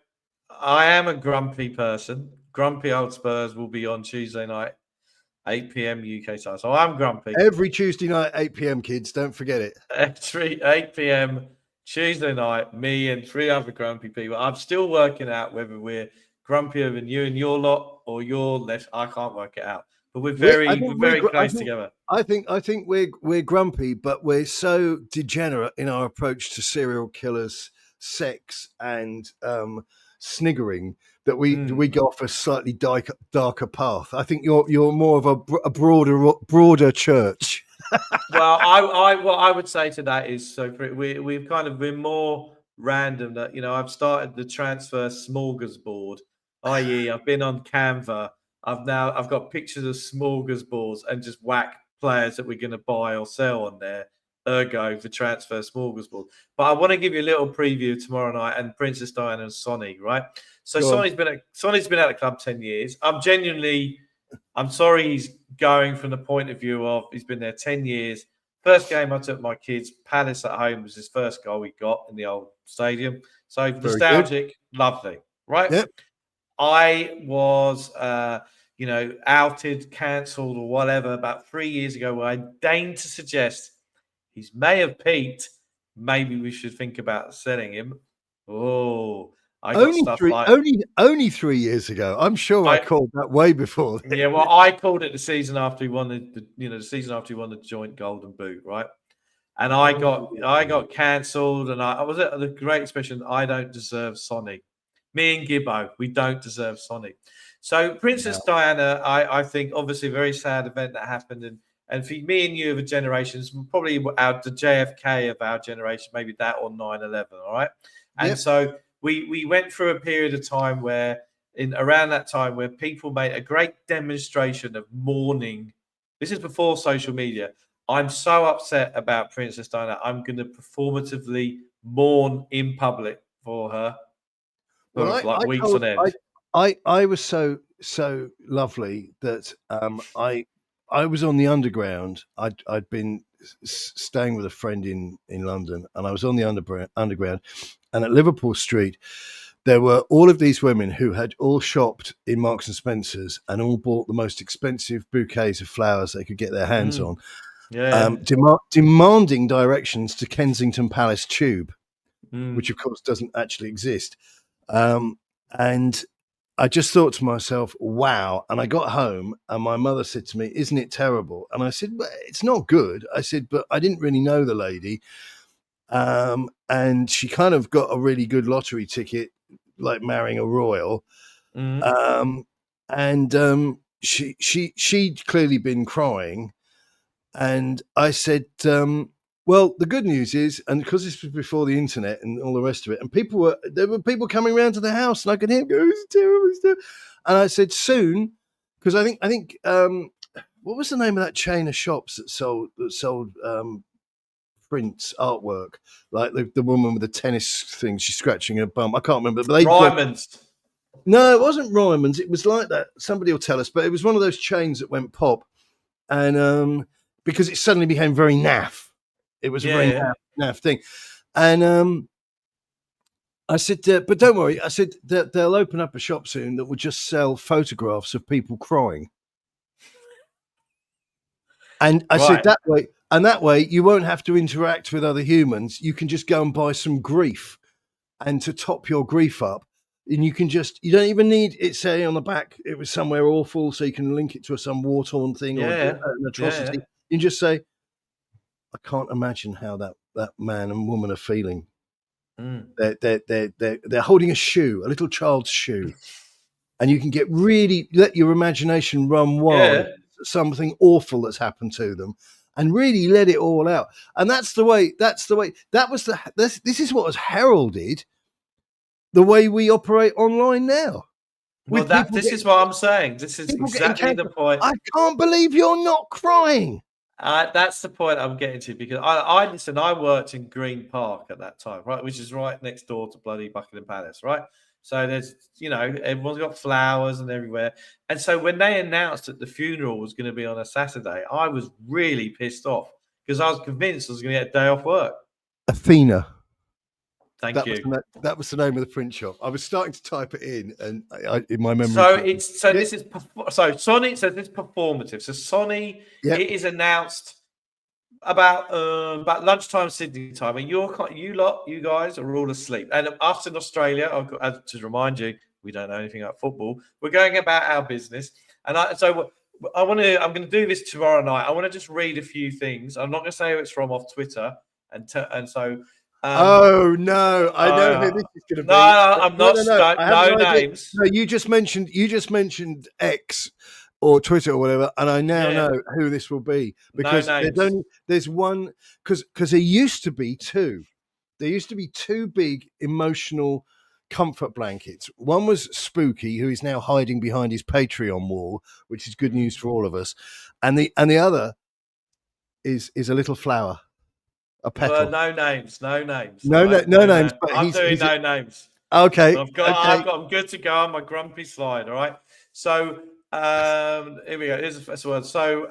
Speaker 2: I am a grumpy person. Grumpy Old Spurs will be on Tuesday night, 8 p.m. UK time. So I'm grumpy.
Speaker 1: Every Tuesday night, 8 p.m. Kids, don't forget it.
Speaker 2: At 8 p.m. Tuesday night, me and 3 other grumpy people. I'm still working out whether we're grumpier than you and your lot, or you're less. I can't work it out. But we're very close together.
Speaker 1: I think we're grumpy, but we're so degenerate in our approach to serial killers, sex, and sniggering that we go off a slightly darker path. I think you're more of a broader church.
Speaker 2: Well, I would say to that is, so we've kind of been more random. That, you know, I've started the transfer smorgasbord, i.e., I've been on Canva. I've got pictures of smorgasbords and just whack players that we're going to buy or sell on there. Ergo, the transfer smorgasbord. But I want to give you a little preview tomorrow night and Princess Diana and Sonny, right? So Sonny's been at the club 10 years. I'm sorry he's going from the point of view of he's been there 10 years. First game I took my kids, Palace at home was his first goal he got in the old stadium. So nostalgic, lovely, right?
Speaker 1: Yep.
Speaker 2: I was, outed, cancelled, or whatever about 3 years ago, where I deigned to suggest he may have peaked. Maybe we should think about selling him. Oh, I got stuff like
Speaker 1: only 3 years ago. I'm sure I called that way before.
Speaker 2: Yeah, well, I called it the season after he won the season after he won the joint Golden Boot, right? And I got cancelled, and I was at the great expression. I don't deserve Sonny. Me and Gibbo, we don't deserve Sonny. So Princess Diana, I think obviously a very sad event that happened, and for me and you of a generation, it's probably the JFK of our generation, maybe that or 9/11, all right? And so we went through a period of time where around that time where people made a great demonstration of mourning. This is before social media. I'm so upset about Princess Diana. I'm going to performatively mourn in public for her for weeks on end.
Speaker 1: I was so lovely that I was on the underground. I'd been staying with a friend in London, and I was on the underground, and at Liverpool Street there were all of these women who had all shopped in Marks and Spencer's and all bought the most expensive bouquets of flowers they could get their hands on, demanding directions to Kensington Palace Tube, which of course doesn't actually exist. And I just thought to myself, wow. And I got home and my mother said to me, "Isn't it terrible?" And I said, "Well, it's not good." I said, "But I didn't really know the lady." And she kind of got a really good lottery ticket, like marrying a royal. She'd clearly been crying. And I said, well, the good news is, and because this was before the internet and all the rest of it, and there were people coming around to the house, and I could hear them go, "It's terrible, it's terrible." And I said, soon, because I think what was the name of that chain of shops that sold prints artwork, like the woman with the tennis thing, she's scratching her bum. I can't remember. But
Speaker 2: Ryman's.
Speaker 1: No, it wasn't Ryman's. It was like that. Somebody will tell us, but it was one of those chains that went pop, and because it suddenly became very naff. It was a very naff thing. And I said, but don't worry. I said that they'll open up a shop soon that will just sell photographs of people crying. And I said that way you won't have to interact with other humans. You can just go and buy some grief, and to top your grief up, and you don't even need it say on the back it was somewhere awful, so you can link it to some war-torn thing or an atrocity. You just say, "I can't imagine how that man and woman are feeling." They're holding a little child's shoe, and you can let your imagination run wild. Something awful that's happened to them, and really let it all out. And this is what has heralded the way we operate online now.
Speaker 2: Well, this is what I'm saying. This is exactly the point.
Speaker 1: I can't believe you're not crying.
Speaker 2: That's the point I'm getting to, because I listen. I worked in Green Park at that time, right, which is right next door to bloody Buckingham Palace, right? So there's, everyone's got flowers and everywhere. And so when they announced that the funeral was going to be on a Saturday, I was really pissed off because I was convinced I was going to get a day off work.
Speaker 1: Athena.
Speaker 2: Thank you.
Speaker 1: That was the name of the print shop. I was starting to type it in, and in my memory.
Speaker 2: So this is Sony. So this is performative. So Sony, it is announced about lunchtime Sydney time, and you guys are all asleep. And us in Australia, to remind you, we don't know anything about football. We're going about our business, and I'm going to do this tomorrow night. I want to just read a few things. I'm not going to say who it's from off Twitter, and so.
Speaker 1: Oh no! I know who this is going to be.
Speaker 2: No, I'm not. No names.
Speaker 1: No, you just mentioned X or Twitter or whatever, and I now know who this will be, because there's one, because there used to be two. There used to be two big emotional comfort blankets. One was Spooky, who is now hiding behind his Patreon wall, which is good news for all of us, and the other is a little flower. A petal.
Speaker 2: Well, no names.
Speaker 1: No names. But
Speaker 2: I'm doing no names.
Speaker 1: Okay.
Speaker 2: So I'm good to go on my grumpy slide. All right. So here we go. Here's the first one. So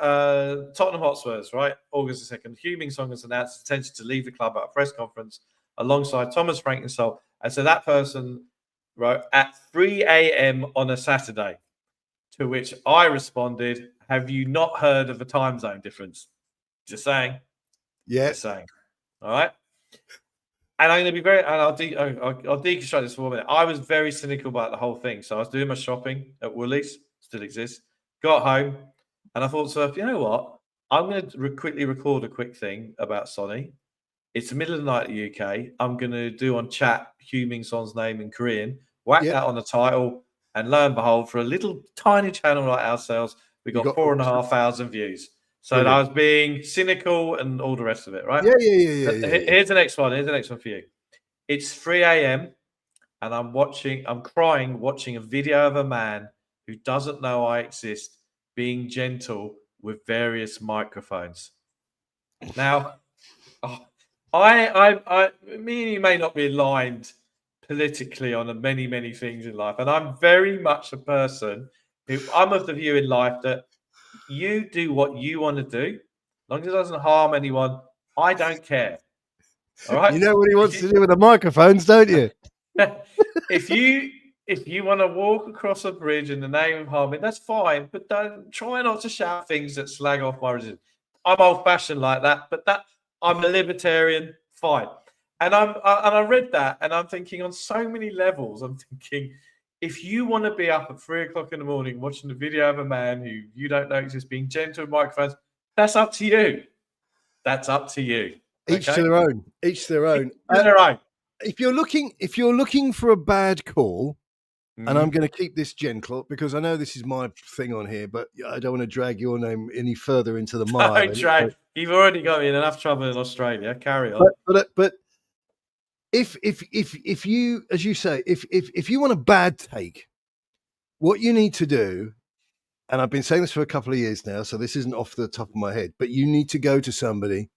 Speaker 2: Tottenham HOTSPURs, right? August the 2nd. Heung-min Son has announced his intention to leave the club at a press conference alongside Thomas Frankensoul. And so that person wrote at 3 a.m. on a Saturday, to which I responded, have you not heard of a time zone difference? Just saying.
Speaker 1: Yeah.
Speaker 2: Just saying. All right. And I'm going to be I'll deconstruct this for a minute. I was very cynical about the whole thing. So I was doing my shopping at Woolies, still exists. Got home, and I thought to myself, you know what? I'm going to quickly record a quick thing about Sonny. It's the middle of the night in the UK. I'm going to do on chat Heung-min Son's name in Korean, whack that on the title, and lo and behold, for a little tiny channel like ourselves, we got 4,500 views. So I was being cynical and all the rest of it, right?
Speaker 1: Yeah.
Speaker 2: Here's the next one. Here's the next one for you. It's 3 a.m. and I'm crying watching a video of a man who doesn't know I exist being gentle with various microphones. Now, me and you may not be aligned politically on many, many things in life, and I'm very much a person who I'm of the view in life that you do what you want to do, as long as it doesn't harm anyone. I don't care. All right.
Speaker 1: You know what he wants to do with the microphones, don't you?
Speaker 2: If you want to walk across a bridge in the name of harming, that's fine, but don't try not to shout things that slag off my religion. I'm old-fashioned like that, but I'm a libertarian. Fine. And I read that, and I'm thinking on so many levels. I'm thinking, if you want to be up at 3 o'clock in the morning watching the video of a man who you don't know exists being gentle with microphones, that's up to you. That's up to you.
Speaker 1: Each to their own.
Speaker 2: Each to their own.
Speaker 1: If you're looking for a bad call, and I'm going to keep this gentle because I know this is my thing on here, but I don't want to drag your name any further into the mire.
Speaker 2: You've already got me in enough trouble in Australia. Carry on.
Speaker 1: But if you, as you say, if you want a bad take, what you need to do, and I've been saying this for a couple of years now, so this isn't off the top of my head, but you need to go to somebody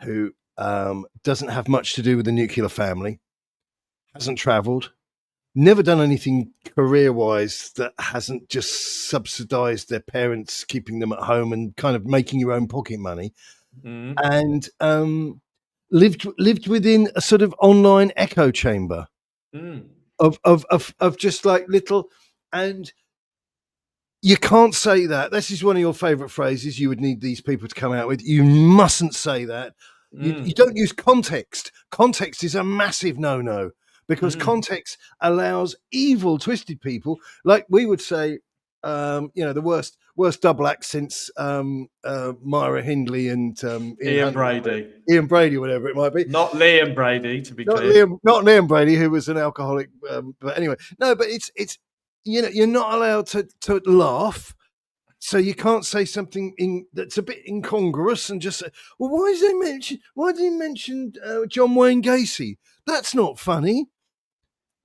Speaker 1: who doesn't have much to do with the nuclear family, hasn't traveled, never done anything career-wise that hasn't just subsidized their parents keeping them at home and kind of making your own pocket money, and lived within a sort of online echo chamber of just like little, and you can't say that. This is one of your favorite phrases you would need these people to come out with. You mustn't say that. You don't use context. Context is a massive no-no, because context allows evil, twisted people, like we would say, the worst double act since Myra Hindley and
Speaker 2: Ian Brady.
Speaker 1: Ian Brady, whatever it might be.
Speaker 2: Not Liam Brady, to be clear.
Speaker 1: Not Liam Brady, who was an alcoholic. But anyway, no, but it's you're not allowed to laugh. So you can't say something that's a bit incongruous and just say, well, why did he mention John Wayne Gacy? That's not funny.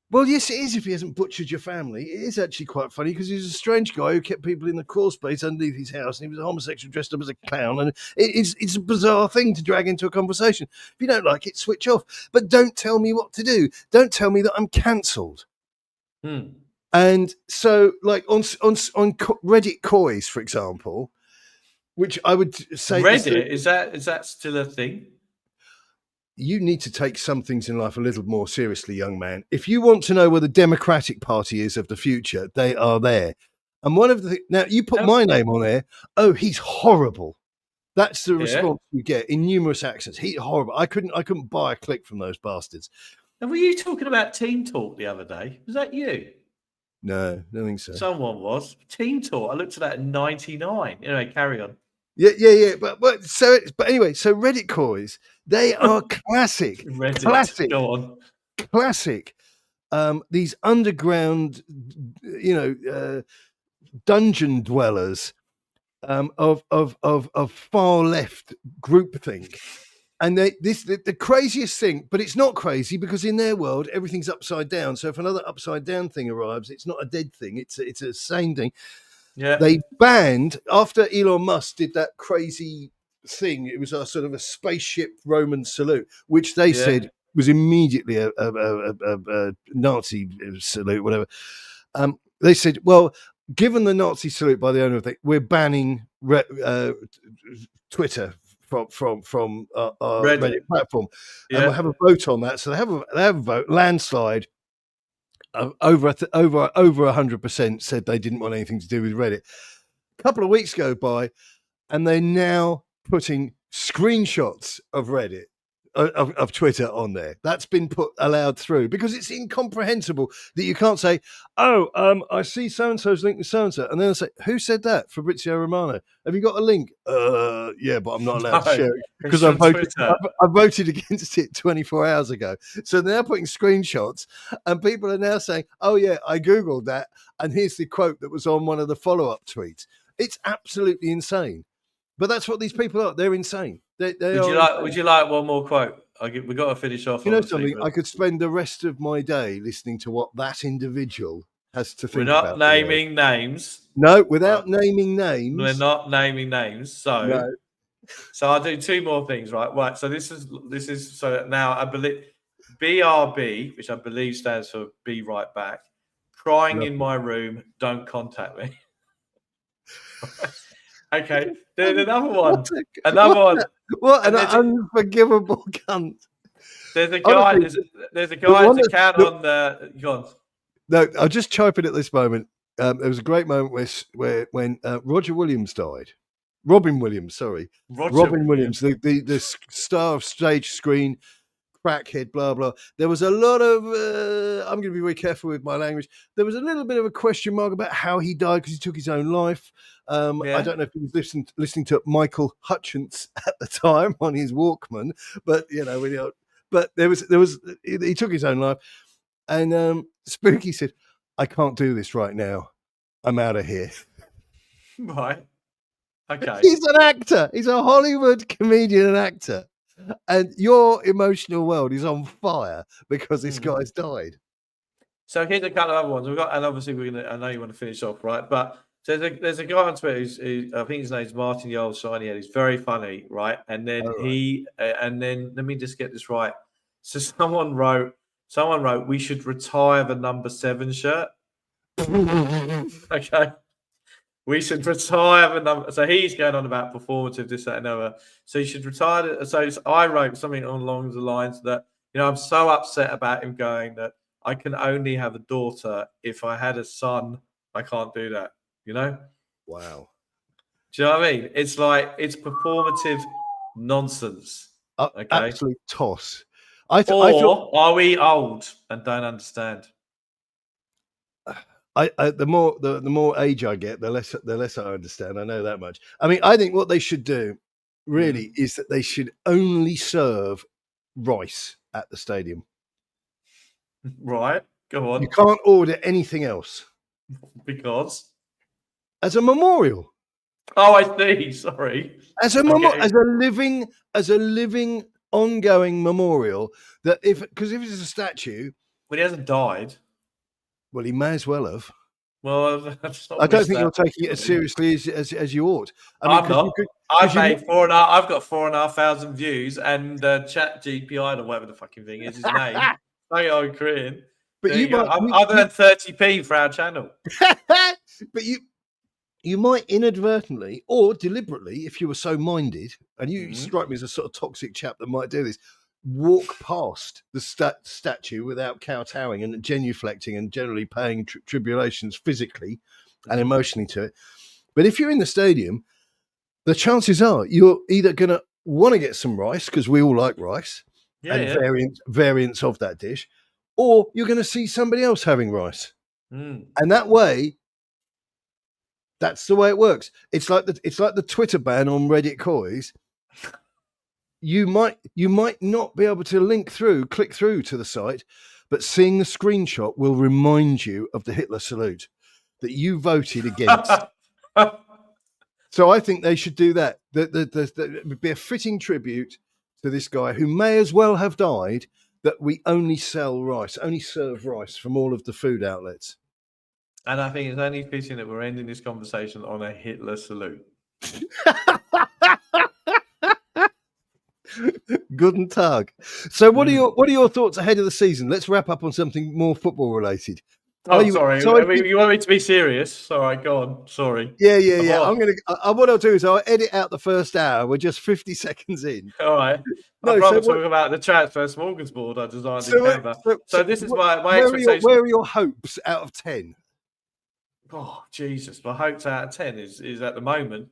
Speaker 1: Well, yes, it is if he hasn't butchered your family. It is actually quite funny because he's a strange guy who kept people in the crawl space underneath his house, and he was a homosexual dressed up as a clown. And it's a bizarre thing to drag into a conversation. If you don't like it, switch off. But don't tell me what to do. Don't tell me that I'm cancelled. And so, like on Reddit coys, for example, which I would say
Speaker 2: Reddit, is that still a thing?
Speaker 1: You need to take some things in life a little more seriously, young man. If you want to know where the Democratic Party is of the future, they are there. And one of the now you put my name on there. Oh, he's horrible. That's the response you get in numerous accents. He's horrible. I couldn't buy a click from those bastards.
Speaker 2: And were you talking about Team Talk the other day? Was that you?
Speaker 1: No, I don't think so.
Speaker 2: Someone was. Team Talk. I looked at that in 99. Anyway, carry on.
Speaker 1: Yeah. But anyway, so Reddit coys, they are classic.
Speaker 2: Reddit.
Speaker 1: Classic.
Speaker 2: Go on.
Speaker 1: Classic. These underground, dungeon dwellers of far left groupthink. And the craziest thing, but it's not crazy because in their world everything's upside down. So if another upside down thing arrives, it's not a dead thing; it's a sane thing.
Speaker 2: Yeah.
Speaker 1: They banned after Elon Musk did that crazy thing. It was a sort of a spaceship Roman salute, which they said was immediately a Nazi salute, whatever. They said, well, given the Nazi salute by the owner of it, we're banning Twitter from our Reddit platform, and we'll have a vote on that. So they have a vote, landslide. Over 100% said they didn't want anything to do with Reddit. A couple of weeks go by, and they're now putting screenshots of Reddit. Of Twitter on there. That's been allowed through because it's incomprehensible that you can't say, oh, I see so-and-so's linked with so-and-so. And then I say, who said that? Fabrizio Romano. Have you got a link? Yeah, but I'm not allowed to share it because I voted against it 24 hours ago. So they're now putting screenshots and people are now saying, oh yeah, I Googled that. And here's the quote that was on one of the follow-up tweets. It's absolutely insane. But that's what these people are. They're insane. Would
Speaker 2: you like one more quote? We've got to finish off.
Speaker 1: You know something? I could spend the rest of my day listening to what that individual has to think about.
Speaker 2: We're not naming names.
Speaker 1: No, without naming names.
Speaker 2: We're not naming names. So I'll do two more things, right? Right. So this is so now I believe BRB, which I believe stands for Be Right Back. Crying in my room. Don't contact me. Okay, there's another one.
Speaker 1: What an unforgivable cunt.
Speaker 2: There's a guy. Honestly, there's a guy's account on the. Go on.
Speaker 1: No, I'll just chime in at this moment. There was a great moment when Roger Williams died. Robin Williams, sorry. Robin Williams, the star of stage, screen, crackhead, blah blah. There was a lot of I'm going to be very careful with my language. There was a little bit of a question mark about how he died because he took his own life. I don't know if he was listening to Michael Hutchence at the time on his Walkman, but but there was he took his own life, and Spooky said, "I can't do this right now. I'm out of here."
Speaker 2: Right. Okay.
Speaker 1: He's an actor. He's a Hollywood comedian and actor. And your emotional world is on fire because this guy's died.
Speaker 2: So here's a couple of other ones we've got, and obviously I know you want to finish off, right? But there's a guy on Twitter who I think his name's Martin the Old Shiny Head. He's very funny, right? And then and then let me just get this right. So someone wrote, we should retire the number 7 shirt. Okay. We should retire the number. So he's going on about performative, this, that, and other. So you should retire. So I wrote something along the lines that, I'm so upset about him going that I can only have a daughter. If I had a son, I can't do that.
Speaker 1: Wow.
Speaker 2: Do you know what I mean? It's like, it's performative nonsense. Okay.
Speaker 1: Absolute toss.
Speaker 2: Are we old and don't understand?
Speaker 1: The more age I get, the less I understand. I know that much. I mean, I think what they should do really is that they should only serve rice at the stadium.
Speaker 2: Right. Go on.
Speaker 1: You can't order anything else.
Speaker 2: Because? As
Speaker 1: a memorial.
Speaker 2: Oh, I see. Sorry.
Speaker 1: As a living, ongoing memorial. Because if it's a statue,
Speaker 2: Well, he hasn't died.
Speaker 1: Well, he may as well have.
Speaker 2: Well, I've not
Speaker 1: I don't
Speaker 2: missed
Speaker 1: think
Speaker 2: that.
Speaker 1: you're taking it as seriously as you ought. I mean,
Speaker 2: I'm
Speaker 1: because you
Speaker 2: not.
Speaker 1: could,
Speaker 2: I've
Speaker 1: because you
Speaker 2: made 4.5. I've got 4,500 views, and Chat GPI or whatever the fucking thing is his name. Thank you, Korean.
Speaker 1: but
Speaker 2: There
Speaker 1: you
Speaker 2: you go.
Speaker 1: might,
Speaker 2: I've earned 30p for our channel.
Speaker 1: but you might inadvertently or deliberately, if you were so minded, and you strike me as a sort of toxic chap that might do this, walk past the statue without kowtowing and genuflecting and generally paying tribulations physically and emotionally to it. But if you're in the stadium, the chances are you're either going to want to get some rice, because we all like rice and variants of that dish, or you're going to see somebody else having rice. And that way, that's the way it works. It's like the Twitter ban on Reddit coys. You might not be able to click through to the site, but seeing the screenshot will remind you of the Hitler salute that you voted against. So I think they should do that. It would be a fitting tribute to this guy who may as well have died, that we only serve rice from all of the food outlets.
Speaker 2: And I think it's only fitting that we're ending this conversation on a Hitler salute.
Speaker 1: Guten Tag. So what are your thoughts ahead of the season? Let's wrap up on something more football related.
Speaker 2: Sorry. You want me to be serious? All right, go on. Sorry.
Speaker 1: Yeah. What I'll do is I'll edit out the first hour. We're just 50 seconds in.
Speaker 2: All right. I'd rather talk about the transfer smorgasbord I designed in Canva. So this is my expectation.
Speaker 1: Where are your hopes out of 10?
Speaker 2: Oh, Jesus. My hopes out of 10 is at the moment,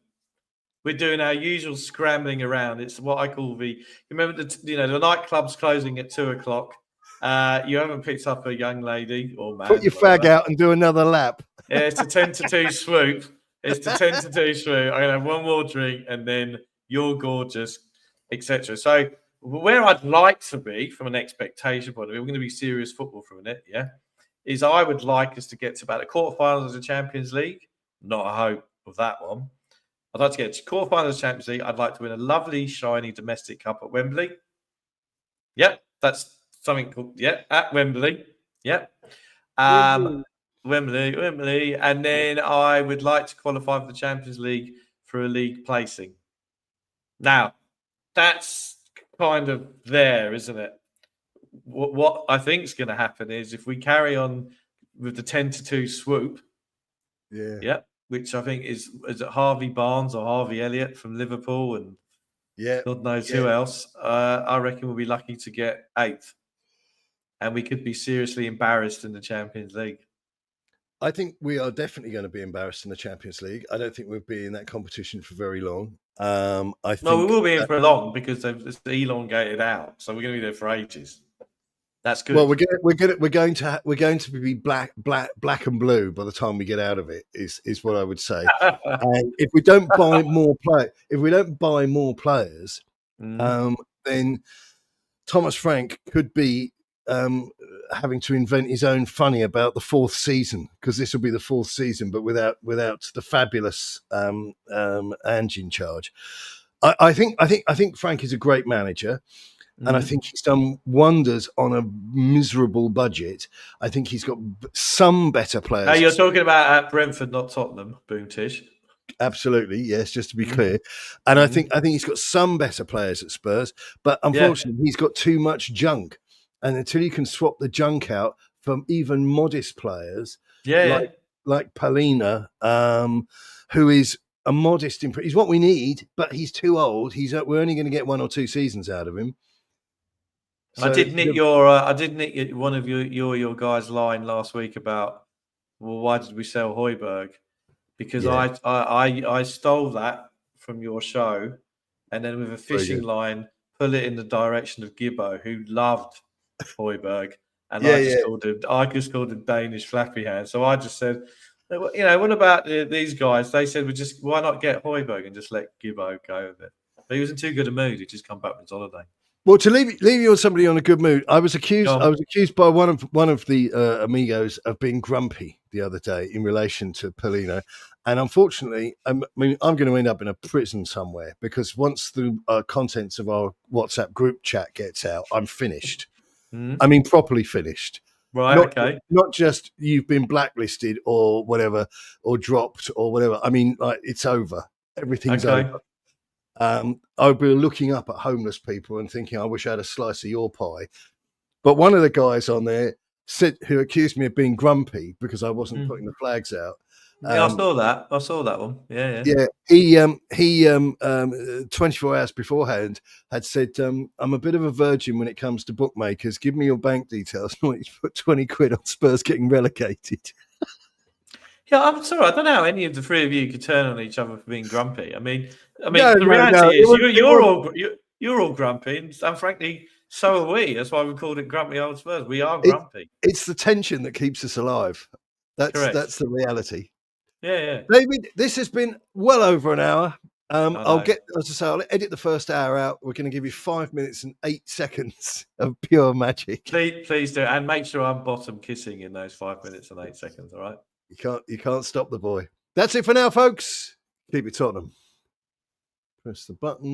Speaker 2: we're doing our usual scrambling around. It's what I call remember the nightclub's closing at 2:00. You haven't picked up a young lady or man.
Speaker 1: Put your fag out and do another lap.
Speaker 2: Yeah, it's a 10 to 2 swoop. It's the 10 to 2 swoop. I'm going to have one more drink and then you're gorgeous, etc. So where I'd like to be from an expectation point of view, we're going to be serious football for a minute, is I would like us to get to about the quarterfinals of the Champions League. Not a hope of that one. I'd like to get to quarterfinals of the Champions League. I'd like to win a lovely, shiny domestic cup at Wembley. Yep, that's something called, at Wembley. Yep. Wembley. And then I would like to qualify for the Champions League for a league placing. Now, that's kind of there, isn't it? What I think is going to happen is if we carry on with the 10 to 2 swoop, which I think is it Harvey Barnes or Harvey Elliott from Liverpool and God knows who else, I reckon we'll be lucky to get 8th. And we could be seriously embarrassed in the Champions League.
Speaker 1: I think we are definitely going to be embarrassed in the Champions League. I don't think we'll be in that competition for very long. We
Speaker 2: will be in for long because it's elongated out, so we're going to be there for ages. That's good.
Speaker 1: Well, we're going to be black and blue by the time we get out of it. Is what I would say. And if we don't buy more players, then Thomas Frank could be having to invent his own funny about the 4th season, because this will be the 4th season, but without the fabulous Ange in charge. I think Frank is a great manager. And I think he's done wonders on a miserable budget. I think he's got some better players.
Speaker 2: You're talking about at Brentford, not Tottenham, boom Tish.
Speaker 1: Absolutely, yes, just to be clear. And I think he's got some better players at Spurs, but unfortunately he's got too much junk. And until you can swap the junk out for even modest players, like Palina, who is a modest he's what we need, but he's too old. We're only going to get 1 or 2 seasons out of him.
Speaker 2: So I did nick one of your guys' line last week about, well, why did we sell Højbjerg? Because I stole that from your show, and then with a fishing line, pull it in the direction of Gibbo, who loved Højbjerg, and I just called him Danish flappy hand. So I just said, what about these guys? They said, why not get Højbjerg and just let Gibbo go with it? But he was in too good a mood. He just come back from his holiday.
Speaker 1: Well, to leave you on somebody on a good mood, I was accused by one of the amigos of being grumpy the other day in relation to Polino, and unfortunately, I'm going to end up in a prison somewhere, because once the contents of our WhatsApp group chat gets out, I'm finished. I mean, properly finished.
Speaker 2: Right. Okay.
Speaker 1: Not just you've been blacklisted or whatever, or dropped or whatever. I mean, like, it's over. Everything's
Speaker 2: Okay.
Speaker 1: over. I've been looking up at homeless people and thinking, I wish I had a slice of your pie. But one of the guys on there said, who accused me of being grumpy because I wasn't putting the flags out.
Speaker 2: Yeah, I saw that. I saw that one. Yeah.
Speaker 1: Yeah, he 24 hours beforehand had said, I'm a bit of a virgin when it comes to bookmakers. Give me your bank details. I want you to put 20 quid on Spurs getting relegated.
Speaker 2: Yeah, I'm sorry. I don't know how any of the three of you could turn on each other for being grumpy. I mean,
Speaker 1: No,
Speaker 2: the reality is
Speaker 1: it
Speaker 2: you're all grumpy, and frankly, so are we. That's why we called it Grumpy Old Spurs. We are
Speaker 1: it,
Speaker 2: grumpy.
Speaker 1: it's the tension that keeps us alive. That's
Speaker 2: Correct.
Speaker 1: the reality.
Speaker 2: Yeah.
Speaker 1: David, this has been well over an hour. I'll
Speaker 2: know.
Speaker 1: as I say, I'll edit the first hour out. We're going to give you 5 minutes and 8 seconds of pure magic.
Speaker 2: Please do, and make sure I'm bottom kissing in those 5 minutes and 8 seconds. All right.
Speaker 1: You can't stop the boy. That's it for now, folks. Keep it Tottenham. Press the button.